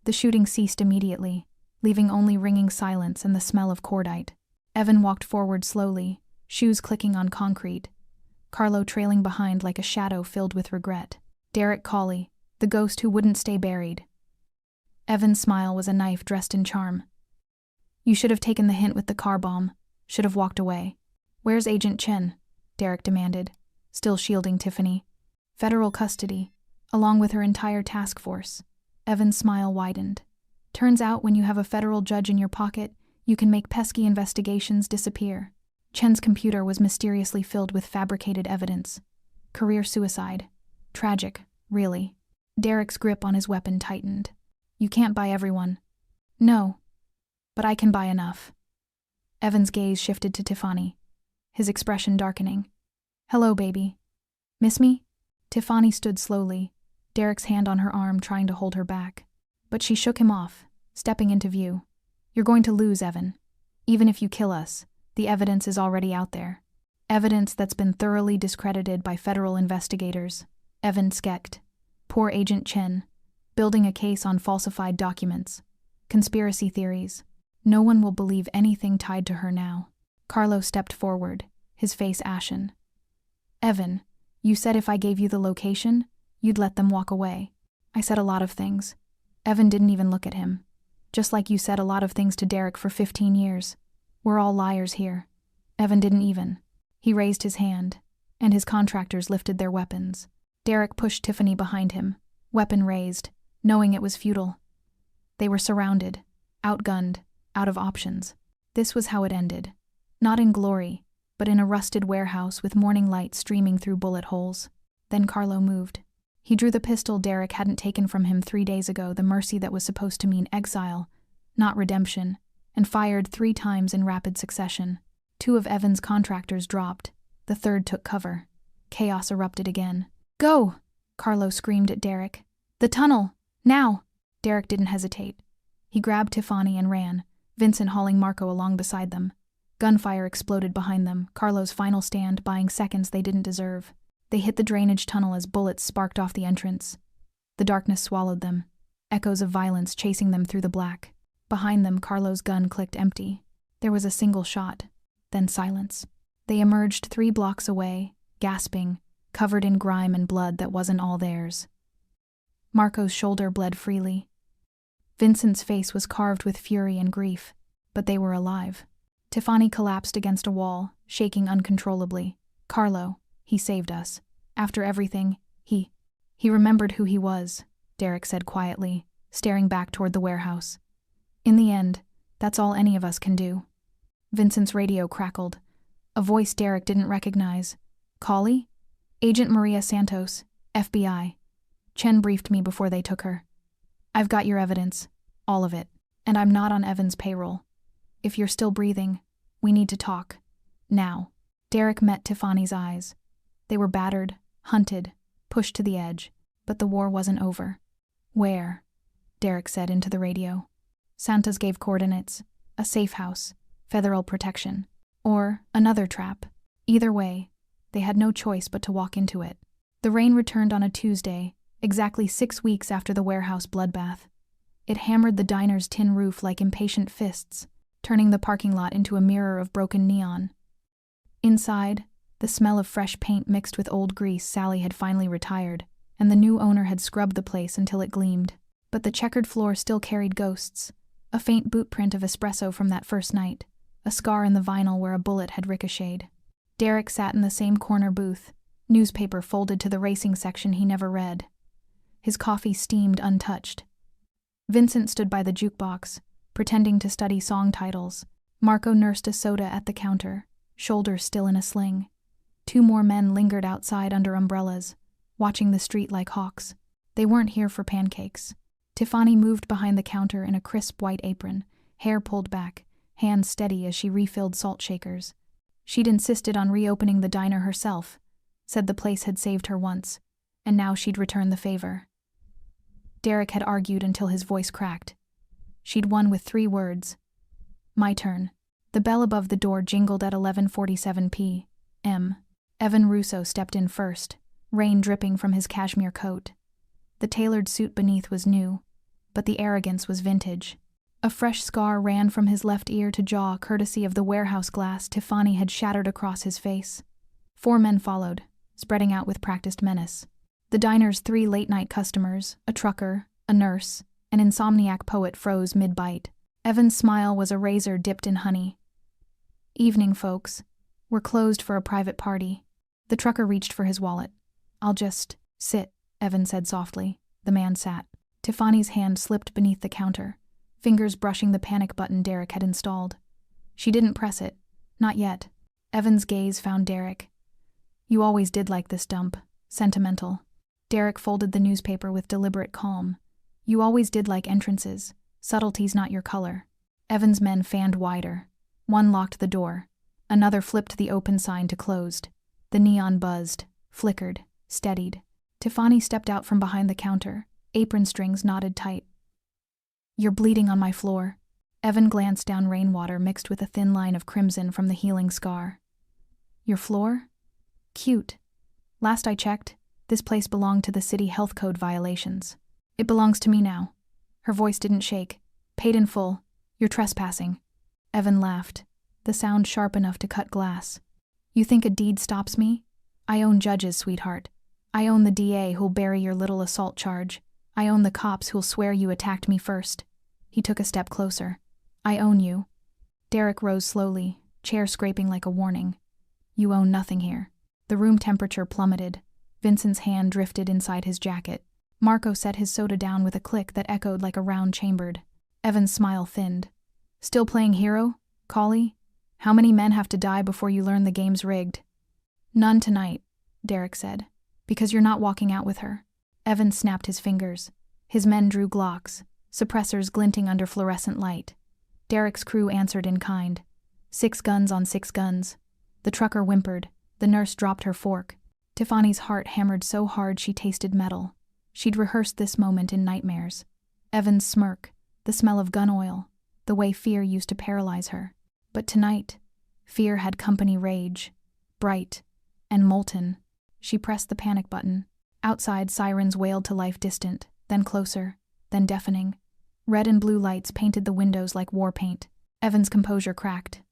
The shooting ceased immediately, leaving only ringing silence and the smell of cordite. Evan walked forward slowly, shoes clicking on concrete, Carlo trailing behind like a shadow filled with regret. Derek Cawley, the ghost who wouldn't stay buried. Evan's smile was a knife dressed in charm. "You should have taken the hint with the car bomb, should have walked away." "Where's Agent Chen?" Derek demanded, still shielding Tiffany. "Federal custody, along with her entire task force." Evan's smile widened. "Turns out when you have a federal judge in your pocket, you can make pesky investigations disappear." Chen's computer was mysteriously filled with fabricated evidence. Career suicide. Tragic, really. Derek's grip on his weapon tightened. "You can't buy everyone." "No, but I can buy enough." Evan's gaze shifted to Tiffany, his expression darkening. "Hello, baby. Miss me?" Tiffany stood slowly, Derek's hand on her arm trying to hold her back. But she shook him off, stepping into view. "You're going to lose, Evan. Even if you kill us, the evidence is already out there. Evidence that's been thoroughly discredited by federal investigators." Evan skecked. Poor Agent Chen, building a case on falsified documents. Conspiracy theories. No one will believe anything tied to her now. Carlo stepped forward, his face ashen. "Evan, you said if I gave you the location, you'd let them walk away." "I said a lot of things." Evan didn't even look at him. "Just like you said a lot of things to Derek for 15 years. We're all liars here." Evan didn't even. He raised his hand, and his contractors lifted their weapons. Derek pushed Tiffany behind him, weapon raised, knowing it was futile. They were surrounded, outgunned, out of options. This was how it ended. Not in glory, but in a rusted warehouse with morning light streaming through bullet holes. Then Carlo moved. He drew the pistol Derek hadn't taken from him 3 days ago, the mercy that was supposed to mean exile, not redemption, and fired 3 times in rapid succession. 2 of Evan's contractors dropped. The 3rd took cover. Chaos erupted again. "Go!" Carlo screamed at Derek. "The tunnel! Now!" Derek didn't hesitate. He grabbed Tiffany and ran, Vincent hauling Marco along beside them. Gunfire exploded behind them, Carlo's final stand buying seconds they didn't deserve. They hit the drainage tunnel as bullets sparked off the entrance. The darkness swallowed them, echoes of violence chasing them through the black. Behind them, Carlo's gun clicked empty. There was a single shot, then silence. They emerged 3 blocks away, gasping, covered in grime and blood that wasn't all theirs. Marco's shoulder bled freely. Vincent's face was carved with fury and grief, but they were alive. Tiffany collapsed against a wall, shaking uncontrollably. "Carlo, he saved us. After everything, he remembered who he was," Derek said quietly, staring back toward the warehouse. "In the end, that's all any of us can do." Vincent's radio crackled. A voice Derek didn't recognize. "Cawley? Agent Maria Santos, FBI. Chen briefed me before they took her. I've got your evidence, all of it, and I'm not on Evan's payroll. If you're still breathing, we need to talk. Now." Derek met Tiffany's eyes. They were battered, hunted, pushed to the edge, but the war wasn't over. "Where?" Derek said into the radio. Santos gave coordinates, a safe house, federal protection, or another trap. Either way, they had no choice but to walk into it. The rain returned on a Tuesday, exactly 6 weeks after the warehouse bloodbath. It hammered the diner's tin roof like impatient fists, turning the parking lot into a mirror of broken neon. Inside, the smell of fresh paint mixed with old grease. Sally had finally retired, and the new owner had scrubbed the place until it gleamed. But the checkered floor still carried ghosts, a faint boot print of espresso from that first night, a scar in the vinyl where a bullet had ricocheted. Derek sat in the same corner booth, newspaper folded to the racing section he never read. his coffee steamed untouched. Vincent stood by the jukebox, pretending to study song titles. Marco nursed a soda at the counter, shoulders still in a sling. 2 more men lingered outside under umbrellas, watching the street like hawks. They weren't here for pancakes. Tiffany moved behind the counter in a crisp white apron, hair pulled back, hands steady as she refilled salt shakers. She'd insisted on reopening the diner herself, said the place had saved her once, and now she'd return the favor. Derek had argued until his voice cracked. She'd won with 3 words. My turn. The bell above the door jingled at 11:47 p.m. Evan Russo stepped in first, rain dripping from his cashmere coat. The tailored suit beneath was new, but the arrogance was vintage. A fresh scar ran from his left ear to jaw courtesy of the warehouse glass Tiffany had shattered across his face. 4 men followed, spreading out with practiced menace. The diner's 3 late-night customers, a trucker, a nurse, an insomniac poet froze mid-bite. Evan's smile was a razor dipped in honey. Evening, folks. We're closed for a private party. The trucker reached for his wallet. I'll just sit, Evan said softly. The man sat. Tiffany's hand slipped beneath the counter, fingers brushing the panic button Derek had installed. She didn't press it. Not yet. Evan's gaze found Derek. You always did like this dump. Sentimental. Derek folded the newspaper with deliberate calm. You always did like entrances. Subtlety's not your color. Evan's men fanned wider. One locked the door. Another flipped the open sign to closed. The neon buzzed, flickered, steadied. Tiffany stepped out from behind the counter, apron strings knotted tight. You're bleeding on my floor. Evan glanced down rainwater mixed with a thin line of crimson from the healing scar. Your floor? Cute. Last I checked, this place belonged to the city health code violations. It belongs to me now. Her voice didn't shake. Paid in full. You're trespassing. Evan laughed, the sound sharp enough to cut glass. You think a deed stops me? I own judges, sweetheart. I own the DA who'll bury your little assault charge. I own the cops who'll swear you attacked me first. He took a step closer. I own you. Derek rose slowly, chair scraping like a warning. You own nothing here. The room temperature plummeted. Vincent's hand drifted inside his jacket. Marco set his soda down with a click that echoed like a round chambered. Evan's smile thinned. Still playing hero, Collie? How many men have to die before you learn the game's rigged? None tonight, Derek said, because you're not walking out with her. Evan snapped his fingers. His men drew Glocks, suppressors glinting under fluorescent light. Derek's crew answered in kind. 6 guns on 6 guns. The trucker whimpered. The nurse dropped her fork. Tiffany's heart hammered so hard she tasted metal. She'd rehearsed this moment in nightmares. Evan's smirk, the smell of gun oil, the way fear used to paralyze her. But tonight, fear had company rage, bright and molten. She pressed the panic button. Outside, sirens wailed to life distant, then closer, then deafening. Red and blue lights painted the windows like war paint. Evan's composure cracked.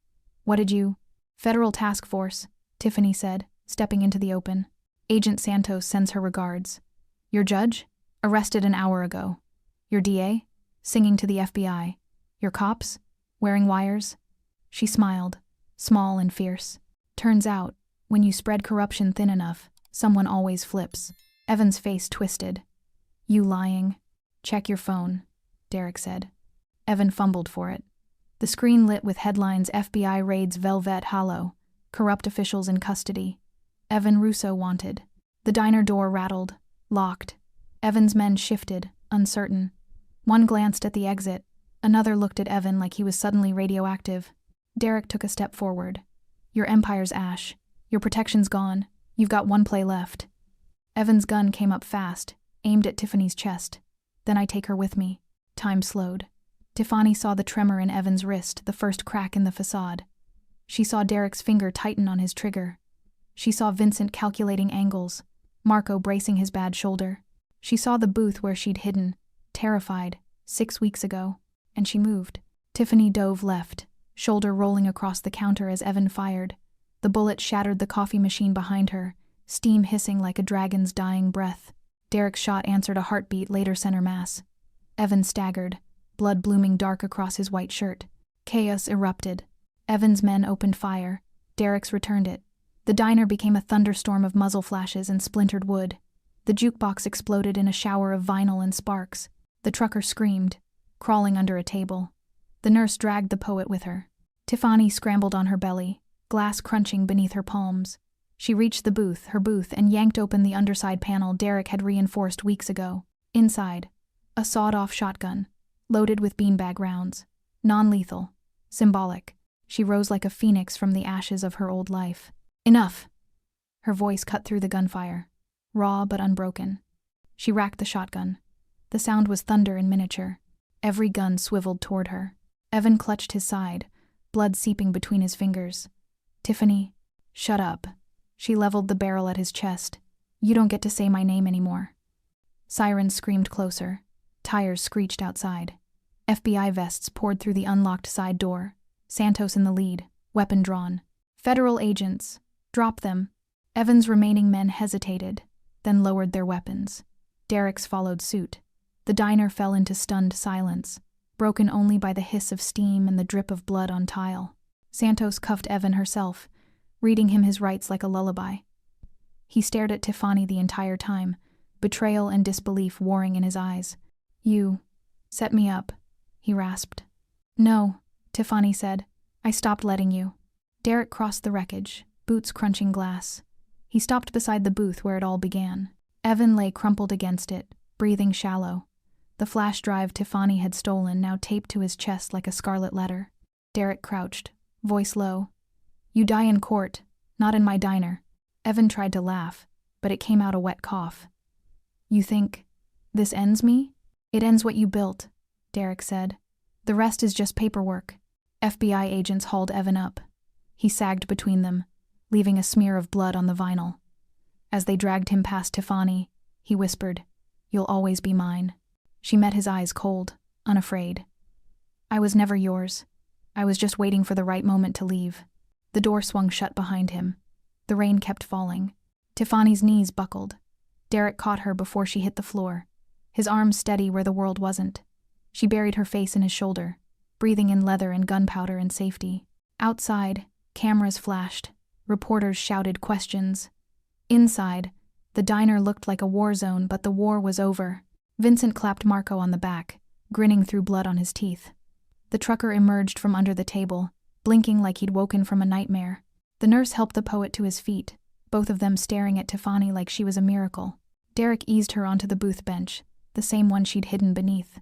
What did you? Federal Task Force, Tiffany said, stepping into the open. Agent Santos sends her regards. Your judge? Arrested an hour ago. Your DA? Singing to the FBI. Your cops? Wearing wires? She smiled, small and fierce. Turns out, when you spread corruption thin enough, someone always flips. Evan's face twisted. You lying? Check your phone, Derek said. Evan fumbled for it. The screen lit with headlines FBI raids Velvet Hollow, corrupt officials in custody. Evan Russo wanted. The diner door rattled, locked. Evan's men shifted, uncertain. One glanced at the exit. Another looked at Evan like he was suddenly radioactive. Derek took a step forward. Your empire's ash. Your protection's gone. You've got 1 play left. Evan's gun came up fast, aimed at Tiffany's chest. Then I take her with me. Time slowed. Tiffany saw the tremor in Evan's wrist, the first crack in the facade. She saw Derek's finger tighten on his trigger. She saw Vincent calculating angles, Marco bracing his bad shoulder. She saw the booth where she'd hidden, terrified, 6 weeks ago, and she moved. Tiffany dove left, shoulder rolling across the counter as Evan fired. The bullet shattered the coffee machine behind her, steam hissing like a dragon's dying breath. Derek's shot answered a heartbeat later center mass. Evan staggered, blood blooming dark across his white shirt. Chaos erupted. Evan's men opened fire. Derek's returned it. The diner became a thunderstorm of muzzle flashes and splintered wood. The jukebox exploded in a shower of vinyl and sparks. The trucker screamed, crawling under a table. The nurse dragged the poet with her. Tiffany scrambled on her belly, glass crunching beneath her palms. She reached her booth, and yanked open the underside panel Derek had reinforced weeks ago. Inside, a sawed-off shotgun, loaded with beanbag rounds. Non-lethal. Symbolic. She rose like a phoenix from the ashes of her old life. Enough! Her voice cut through the gunfire, raw but unbroken. She racked the shotgun. The sound was thunder in miniature. Every gun swiveled toward her. Evan clutched his side, blood seeping between his fingers. Tiffany, shut up. She leveled the barrel at his chest. You don't get to say my name anymore. Sirens screamed closer. Tires screeched outside. FBI vests poured through the unlocked side door. Santos in the lead, weapon drawn. Federal agents. Drop them. Evan's remaining men hesitated, then lowered their weapons. Derek's followed suit. The diner fell into stunned silence, broken only by the hiss of steam and the drip of blood on tile. Santos cuffed Evan herself, reading him his rights like a lullaby. He stared at Tiffany the entire time, betrayal and disbelief warring in his eyes. You set me up, he rasped. No, Tiffany said. I stopped letting you. Derek crossed the wreckage, boots crunching glass. He stopped beside the booth where it all began. Evan lay crumpled against it, breathing shallow. The flash drive Tiffany had stolen now taped to his chest like a scarlet letter. Derek crouched, voice low. You die in court, not in my diner. Evan tried to laugh, but it came out a wet cough. You think this ends me? It ends what you built, Derek said. The rest is just paperwork. FBI agents hauled Evan up. He sagged between them, leaving a smear of blood on the vinyl. As they dragged him past Tiffany, he whispered, You'll always be mine. She met his eyes cold, unafraid. I was never yours. I was just waiting for the right moment to leave. The door swung shut behind him. The rain kept falling. Tiffany's knees buckled. Derek caught her before she hit the floor, his arms steady where the world wasn't. She buried her face in his shoulder, breathing in leather and gunpowder and safety. Outside, cameras flashed. Reporters shouted questions. Inside, the diner looked like a war zone, but the war was over. Vincent clapped Marco on the back, grinning through blood on his teeth. The trucker emerged from under the table, blinking like he'd woken from a nightmare. The nurse helped the poet to his feet, both of them staring at Tiffany like she was a miracle. Derek eased her onto the booth bench, the same one she'd hidden beneath.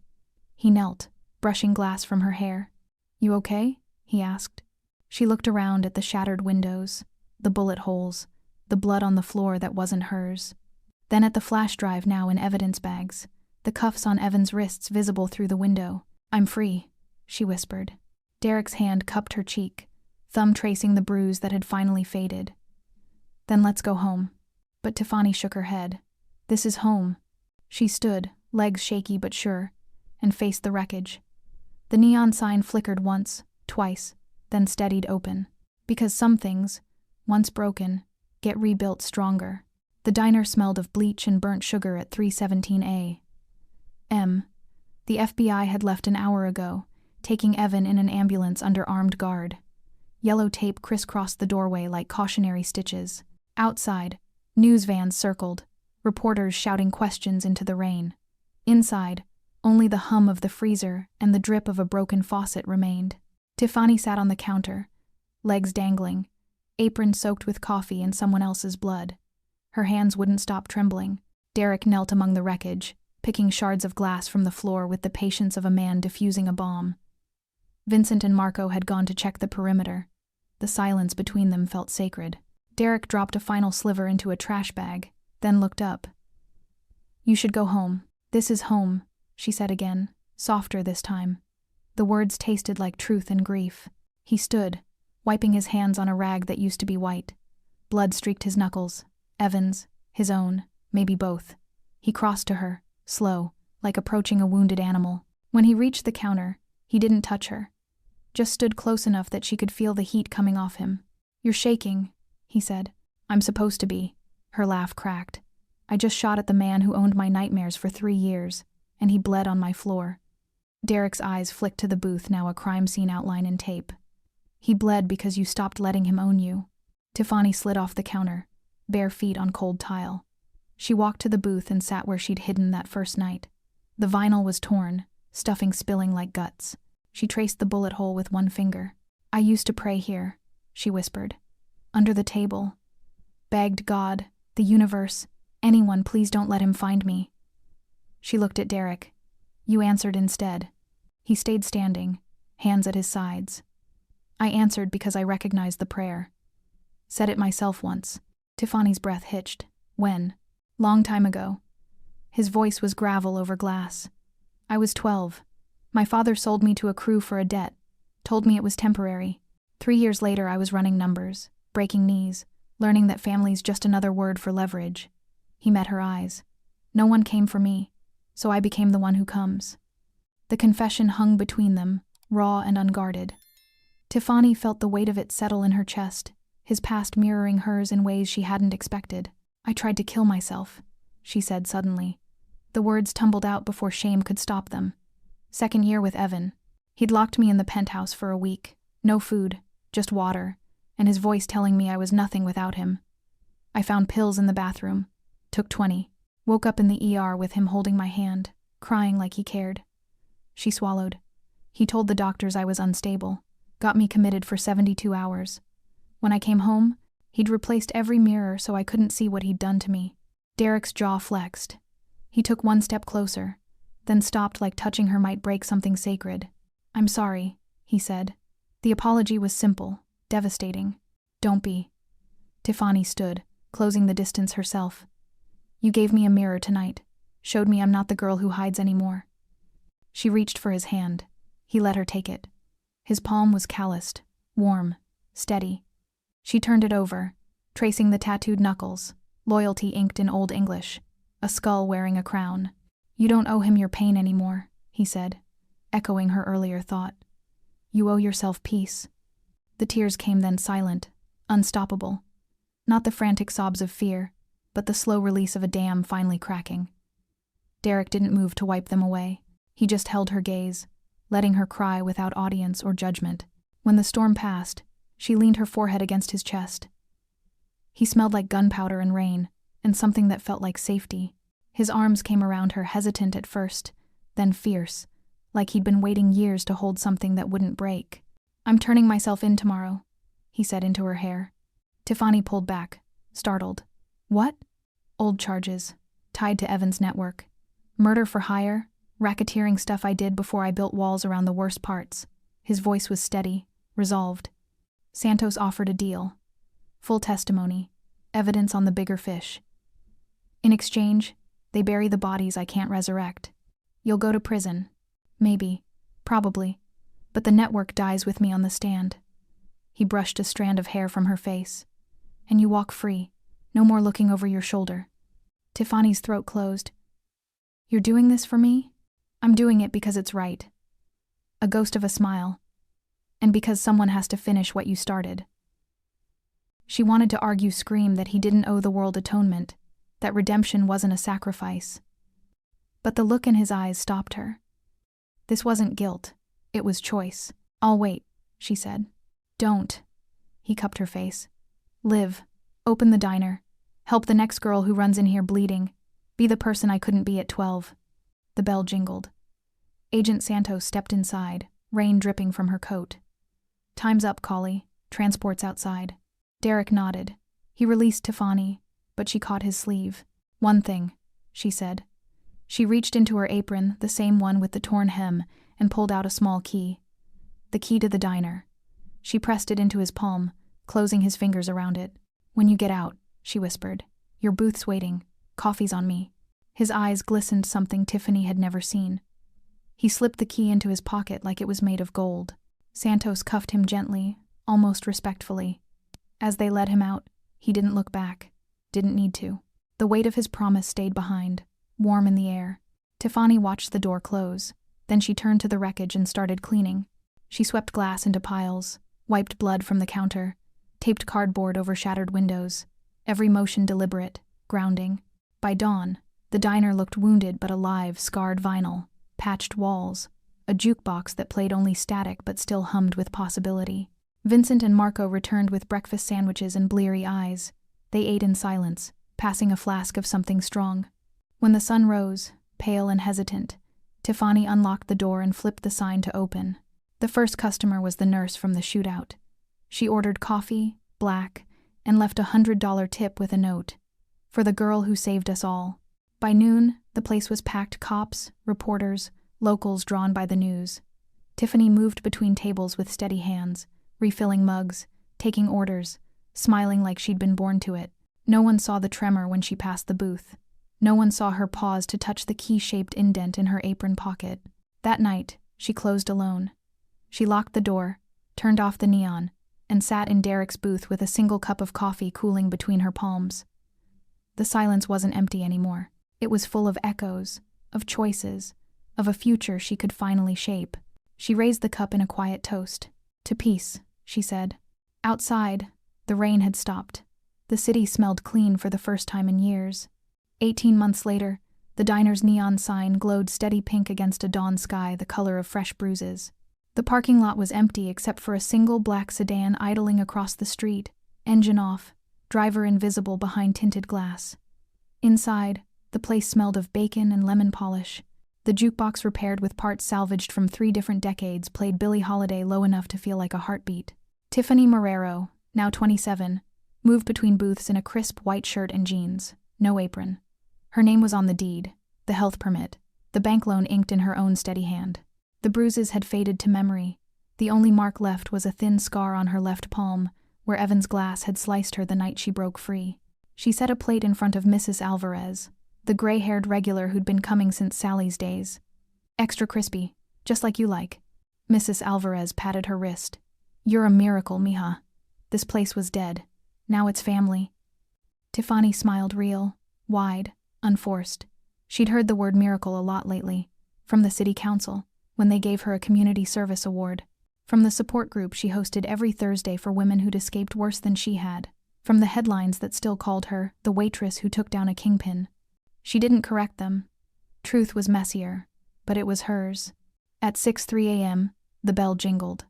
He knelt, brushing glass from her hair. You okay? He asked. She looked around at the shattered windows, the bullet holes, the blood on the floor that wasn't hers. Then at the flash drive now in evidence bags, the cuffs on Evan's wrists visible through the window. I'm free, she whispered. Derek's hand cupped her cheek, thumb tracing the bruise that had finally faded. Then let's go home. But Tiffany shook her head. This is home. She stood, legs shaky but sure, and faced the wreckage. The neon sign flickered once, twice, then steadied open. Because some things, once broken, get rebuilt stronger. The diner smelled of bleach and burnt sugar at 317A. The FBI had left an hour ago, taking Evan in an ambulance under armed guard. Yellow tape crisscrossed the doorway like cautionary stitches. Outside, news vans circled, reporters shouting questions into the rain. Inside, only the hum of the freezer and the drip of a broken faucet remained. Tiffany sat on the counter, legs dangling, apron soaked with coffee and someone else's blood. Her hands wouldn't stop trembling. Derek knelt among the wreckage, picking shards of glass from the floor with the patience of a man defusing a bomb. Vincent and Marco had gone to check the perimeter. The silence between them felt sacred. Derek dropped a final sliver into a trash bag, then looked up. You should go home. This is home, she said again, softer this time. The words tasted like truth and grief. He stood, wiping his hands on a rag that used to be white. Blood streaked his knuckles. Evan's, his own, maybe both. He crossed to her, slow, like approaching a wounded animal. When he reached the counter, he didn't touch her. Just stood close enough that she could feel the heat coming off him. You're shaking, he said. I'm supposed to be. Her laugh cracked. I just shot at the man who owned my nightmares for 3 years, and he bled on my floor. Derek's eyes flicked to the booth, now a crime scene outline in tape. He bled because you stopped letting him own you. Tiffany slid off the counter, bare feet on cold tile. She walked to the booth and sat where she'd hidden that first night. The vinyl was torn, stuffing spilling like guts. She traced the bullet hole with one finger. "I used to pray here," she whispered. "Under the table. Begged God, the universe, anyone, please don't let him find me." She looked at Derek. "You answered instead." He stayed standing, hands at his sides. "I answered because I recognized the prayer. Said it myself once." Tiffany's breath hitched. "When?" "Long time ago." His voice was gravel over glass. "I was 12. My father sold me to a crew for a debt, told me it was temporary. 3 years later I was running numbers, breaking knees, learning that family's just another word for leverage." He met her eyes. "No one came for me, so I became the one who comes." The confession hung between them, raw and unguarded. Tiffany felt the weight of it settle in her chest, his past mirroring hers in ways she hadn't expected. "I tried to kill myself," she said suddenly. The words tumbled out before shame could stop them. "Second year with Evan. He'd locked me in the penthouse for a week. No food, just water, and his voice telling me I was nothing without him. I found pills in the bathroom. Took 20. Woke up in the ER with him holding my hand, crying like he cared." She swallowed. "He told the doctors I was unstable. Got me committed for 72 hours. When I came home, he'd replaced every mirror so I couldn't see what he'd done to me." Derek's jaw flexed. He took one step closer, then stopped like touching her might break something sacred. "I'm sorry," he said. The apology was simple, devastating. "Don't be." Tiffany stood, closing the distance herself. "You gave me a mirror tonight, showed me I'm not the girl who hides anymore." She reached for his hand. He let her take it. His palm was calloused, warm, steady. She turned it over, tracing the tattooed knuckles, loyalty inked in Old English, a skull wearing a crown. "You don't owe him your pain anymore," he said, echoing her earlier thought. "You owe yourself peace." The tears came then silent, unstoppable. Not the frantic sobs of fear, but the slow release of a dam finally cracking. Derek didn't move to wipe them away. He just held her gaze, letting her cry without audience or judgment. When the storm passed, she leaned her forehead against his chest. He smelled like gunpowder and rain, and something that felt like safety. His arms came around her, hesitant at first, then fierce, like he'd been waiting years to hold something that wouldn't break. "I'm turning myself in tomorrow," he said into her hair. Tiffany pulled back, startled. "What?" "Old charges, tied to Evan's network. Murder for hire, racketeering, stuff I did before I built walls around the worst parts." His voice was steady, resolved. "Santos offered a deal. Full testimony, evidence on the bigger fish. In exchange, they bury the bodies I can't resurrect. You'll go to prison. Maybe. Probably. But the network dies with me on the stand." He brushed a strand of hair from her face. "And you walk free. No more looking over your shoulder." Tiffany's throat closed. "You're doing this for me?" "I'm doing it because it's right." A ghost of a smile. "And because someone has to finish what you started." She wanted to argue, scream that he didn't owe the world atonement, that redemption wasn't a sacrifice. But the look in his eyes stopped her. This wasn't guilt, it was choice. "I'll wait," she said. "Don't." He cupped her face. "Live. Open the diner. Help the next girl who runs in here bleeding. Be the person I couldn't be at 12. The bell jingled. Agent Santos stepped inside, rain dripping from her coat. "Time's up, Collie. Transport's outside." Derek nodded. He released Tiffany, but she caught his sleeve. "One thing," she said. She reached into her apron, the same one with the torn hem, and pulled out a small key. The key to the diner. She pressed it into his palm, closing his fingers around it. "When you get out," she whispered, "your booth's waiting. Coffee's on me." His eyes glistened, something Tiffany had never seen. He slipped the key into his pocket like it was made of gold. Santos cuffed him gently, almost respectfully. As they led him out, he didn't look back. Didn't need to. The weight of his promise stayed behind, warm in the air. Tiffany watched the door close. Then she turned to the wreckage and started cleaning. She swept glass into piles, wiped blood from the counter, taped cardboard over shattered windows, every motion deliberate, grounding. By dawn, the diner looked wounded but alive, scarred vinyl, patched walls, a jukebox that played only static but still hummed with possibility. Vincent and Marco returned with breakfast sandwiches and bleary eyes. They ate in silence, passing a flask of something strong. When the sun rose, pale and hesitant, Tiffany unlocked the door and flipped the sign to open. The first customer was the nurse from the shootout. She ordered coffee, black, and left $100 tip with a note. For the girl who saved us all. By noon, the place was packed cops, reporters, locals drawn by the news. Tiffany moved between tables with steady hands, refilling mugs, taking orders, smiling like she'd been born to it. No one saw the tremor when she passed the booth. No one saw her pause to touch the key-shaped indent in her apron pocket. That night, she closed alone. She locked the door, turned off the neon, and sat in Derek's booth with a single cup of coffee cooling between her palms. The silence wasn't empty anymore. It was full of echoes, of choices, of a future she could finally shape. She raised the cup in a quiet toast. "To peace," she said. Outside, the rain had stopped. The city smelled clean for the first time in years. 18 months later, the diner's neon sign glowed steady pink against a dawn sky the color of fresh bruises. The parking lot was empty except for a single black sedan idling across the street, engine off, driver invisible behind tinted glass. Inside, the place smelled of bacon and lemon polish. The jukebox, repaired with parts salvaged from 3 different decades, played Billie Holiday low enough to feel like a heartbeat. Tiffany Marrero, now 27, moved between booths in a crisp white shirt and jeans, no apron. Her name was on the deed, the health permit, the bank loan inked in her own steady hand. The bruises had faded to memory. The only mark left was a thin scar on her left palm, where Evan's glass had sliced her the night she broke free. She set a plate in front of Mrs. Alvarez, the gray-haired regular who'd been coming since Sally's days. "Extra crispy, just like you like." Mrs. Alvarez patted her wrist. "You're a miracle, mija. This place was dead. Now it's family." Tiffany smiled, real, wide, unforced. She'd heard the word miracle a lot lately, from the city council, when they gave her a community service award, from the support group she hosted every Thursday for women who'd escaped worse than she had, from the headlines that still called her the waitress who took down a kingpin. She didn't correct them. Truth was messier, but it was hers. At 6:03 a.m., the bell jingled.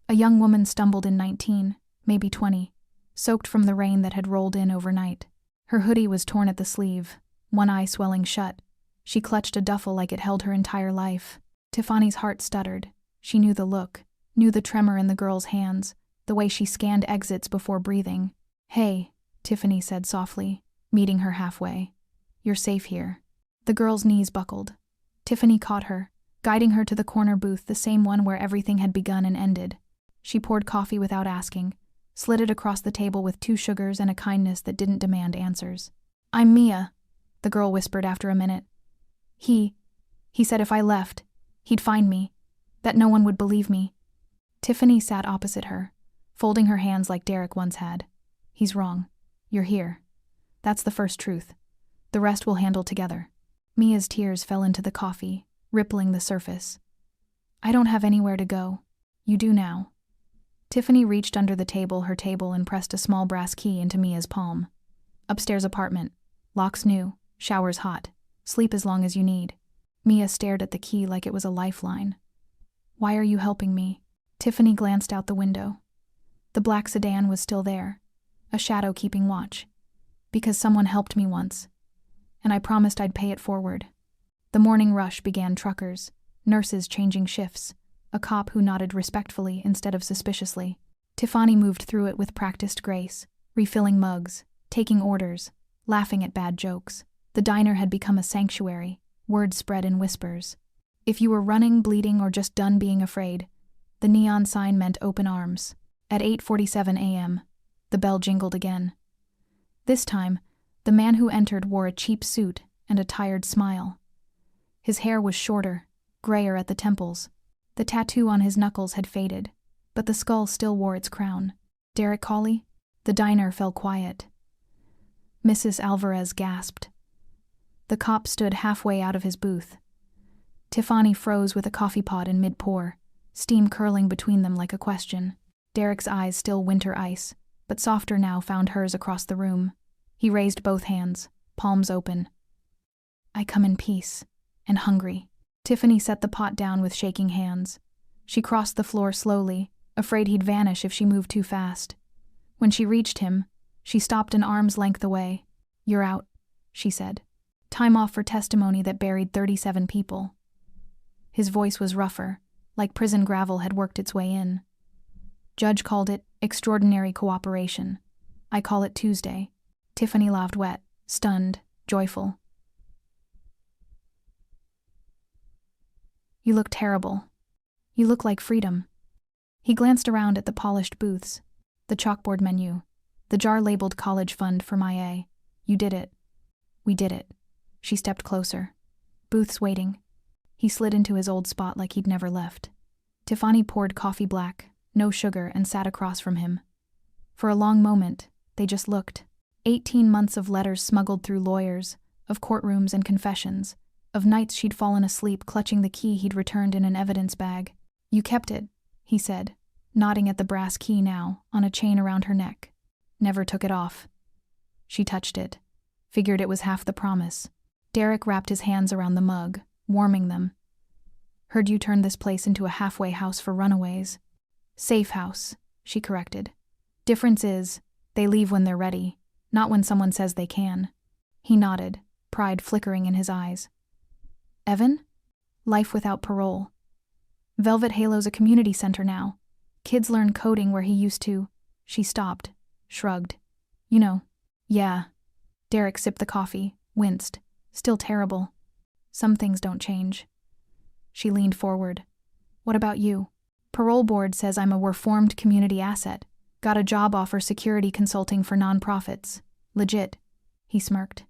A young woman stumbled in, 19, maybe 20, soaked from the rain that had rolled in overnight. Her hoodie was torn at the sleeve, one eye swelling shut. She clutched a duffel like it held her entire life. Tiffany's heart stuttered. She knew the look, knew the tremor in the girl's hands, the way she scanned exits before breathing. "Hey," Tiffany said softly, meeting her halfway. "You're safe here." The girl's knees buckled. Tiffany caught her, guiding her to the corner booth, the same one where everything had begun and ended. She poured coffee without asking, slid it across the table with 2 sugars and a kindness that didn't demand answers. "I'm Mia," the girl whispered after a minute. He said if I left, he'd find me, that no one would believe me." Tiffany sat opposite her, folding her hands like Derek once had. "He's wrong. You're here. That's the first truth. The rest we'll handle together." Mia's tears fell into the coffee, rippling the surface. "I don't have anywhere to go. You do now." Tiffany reached under the table, her table, and pressed a small brass key into Mia's palm. "Upstairs apartment. Locks new, showers hot. Sleep as long as you need." Mia stared at the key like it was a lifeline. "Why are you helping me?" Tiffany glanced out the window. The black sedan was still there, a shadow keeping watch. "Because someone helped me once, and I promised I'd pay it forward." The morning rush began. Truckers, nurses changing shifts, a cop who nodded respectfully instead of suspiciously. Tiffany moved through it with practiced grace, refilling mugs, taking orders, laughing at bad jokes. The diner had become a sanctuary, word spread in whispers. If you were running, bleeding, or just done being afraid, the neon sign meant open arms. At 8:47 a.m., the bell jingled again. This time, the man who entered wore a cheap suit and a tired smile. His hair was shorter, grayer at the temples. The tattoo on his knuckles had faded, but the skull still wore its crown. "Derek Cawley?" The diner fell quiet. Mrs. Alvarez gasped. The cop stood halfway out of his booth. Tiffany froze with a coffee pot in mid-pour, steam curling between them like a question. Derek's eyes, still winter ice, but softer now, found hers across the room. He raised both hands, palms open. "I come in peace, and hungry." Tiffany set the pot down with shaking hands. She crossed the floor slowly, afraid he'd vanish if she moved too fast. When she reached him, she stopped an arm's length away. "You're out," she said. "Time off for testimony that buried 37 people." His voice was rougher, like prison gravel had worked its way in. "Judge called it extraordinary cooperation. I call it Tuesday." Tiffany laughed wet, stunned, joyful. "You look terrible. You look like freedom." He glanced around at the polished booths, the chalkboard menu, the jar labeled college fund for Maya. "You did it." "We did it." She stepped closer. "Booths waiting." He slid into his old spot like he'd never left. Tiffany poured coffee black, no sugar, and sat across from him. For a long moment, they just looked. 18 months of letters smuggled through lawyers, of courtrooms and confessions, of nights she'd fallen asleep clutching the key he'd returned in an evidence bag. "You kept it," he said, nodding at the brass key now, on a chain around her neck. "Never took it off." She touched it, figured it was half the promise. Derek wrapped his hands around the mug, warming them. "Heard you turned this place into a halfway house for runaways." "Safe house," she corrected. "Difference is, they leave when they're ready, not when someone says they can." He nodded, pride flickering in his eyes. "Evan? Life without parole. Velvet Halo's a community center now. Kids learn coding where he used to." She stopped, shrugged. "You know." "Yeah." Derek sipped the coffee, winced. "Still terrible. Some things don't change." She leaned forward. "What about you?" "Parole board says I'm a reformed community asset. Got a job offer security consulting for nonprofits. Legit." He smirked.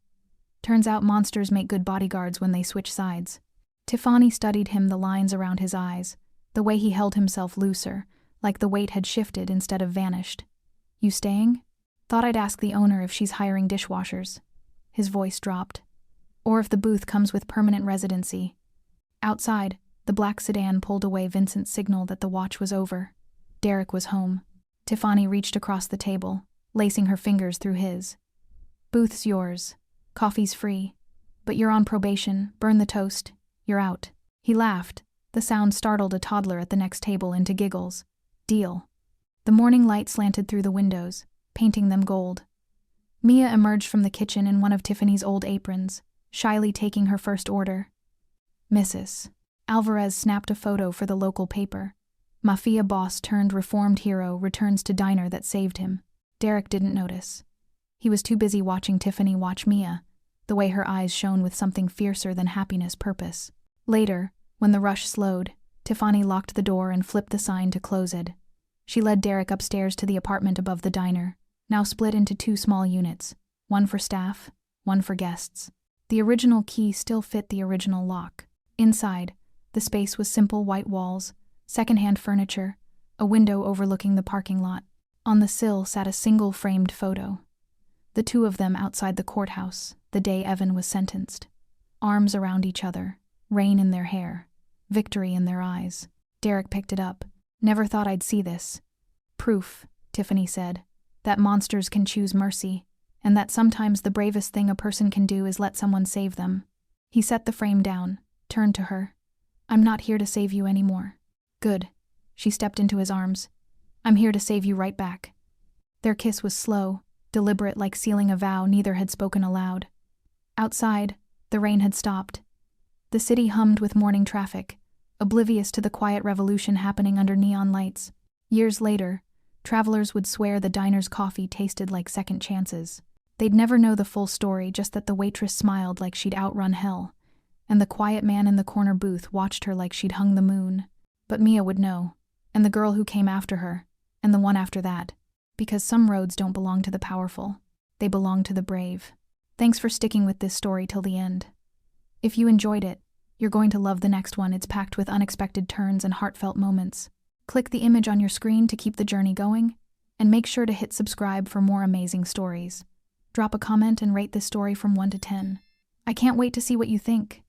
"Turns out monsters make good bodyguards when they switch sides." Tiffany studied him, the lines around his eyes, the way he held himself looser, like the weight had shifted instead of vanished. "You staying?" "Thought I'd ask the owner if she's hiring dishwashers." His voice dropped. "Or if the booth comes with permanent residency." Outside, the black sedan pulled away, Vincent's signal that the watch was over. Derek was home. Tiffany reached across the table, lacing her fingers through his. "Booth's yours. Coffee's free. But you're on probation. Burn the toast. You're out." He laughed. The sound startled a toddler at the next table into giggles. "Deal." The morning light slanted through the windows, painting them gold. Mia emerged from the kitchen in one of Tiffany's old aprons, shyly taking her first order. "Mrs. Alvarez snapped a photo for the local paper. Mafia boss turned reformed hero returns to diner that saved him." Derek didn't notice. He was too busy watching Tiffany watch Mia, the way her eyes shone with something fiercer than happiness purpose. Later, when the rush slowed, Tiffany locked the door and flipped the sign to close it. She led Derek upstairs to the apartment above the diner, now split into 2 small units, one for staff, one for guests. The original key still fit the original lock. Inside, the space was simple white walls, secondhand furniture, a window overlooking the parking lot. On the sill sat a single framed photo. The two of them outside the courthouse, the day Evan was sentenced. Arms around each other, rain in their hair, victory in their eyes. Derek picked it up. "Never thought I'd see this." "Proof," Tiffany said, "that monsters can choose mercy, and that sometimes the bravest thing a person can do is let someone save them." He set the frame down, turned to her. "I'm not here to save you anymore." "Good." She stepped into his arms. "I'm here to save you right back." Their kiss was slow, deliberate, like sealing a vow neither had spoken aloud. Outside, the rain had stopped. The city hummed with morning traffic, oblivious to the quiet revolution happening under neon lights. Years later, travelers would swear the diner's coffee tasted like second chances. They'd never know the full story, just that the waitress smiled like she'd outrun hell, and the quiet man in the corner booth watched her like she'd hung the moon. But Mia would know, and the girl who came after her, and the one after that, because some roads don't belong to the powerful, they belong to the brave. Thanks for sticking with this story till the end. If you enjoyed it, you're going to love the next one. It's packed with unexpected turns and heartfelt moments. Click the image on your screen to keep the journey going, and make sure to hit subscribe for more amazing stories. Drop a comment and rate this story from 1 to 10. I can't wait to see what you think.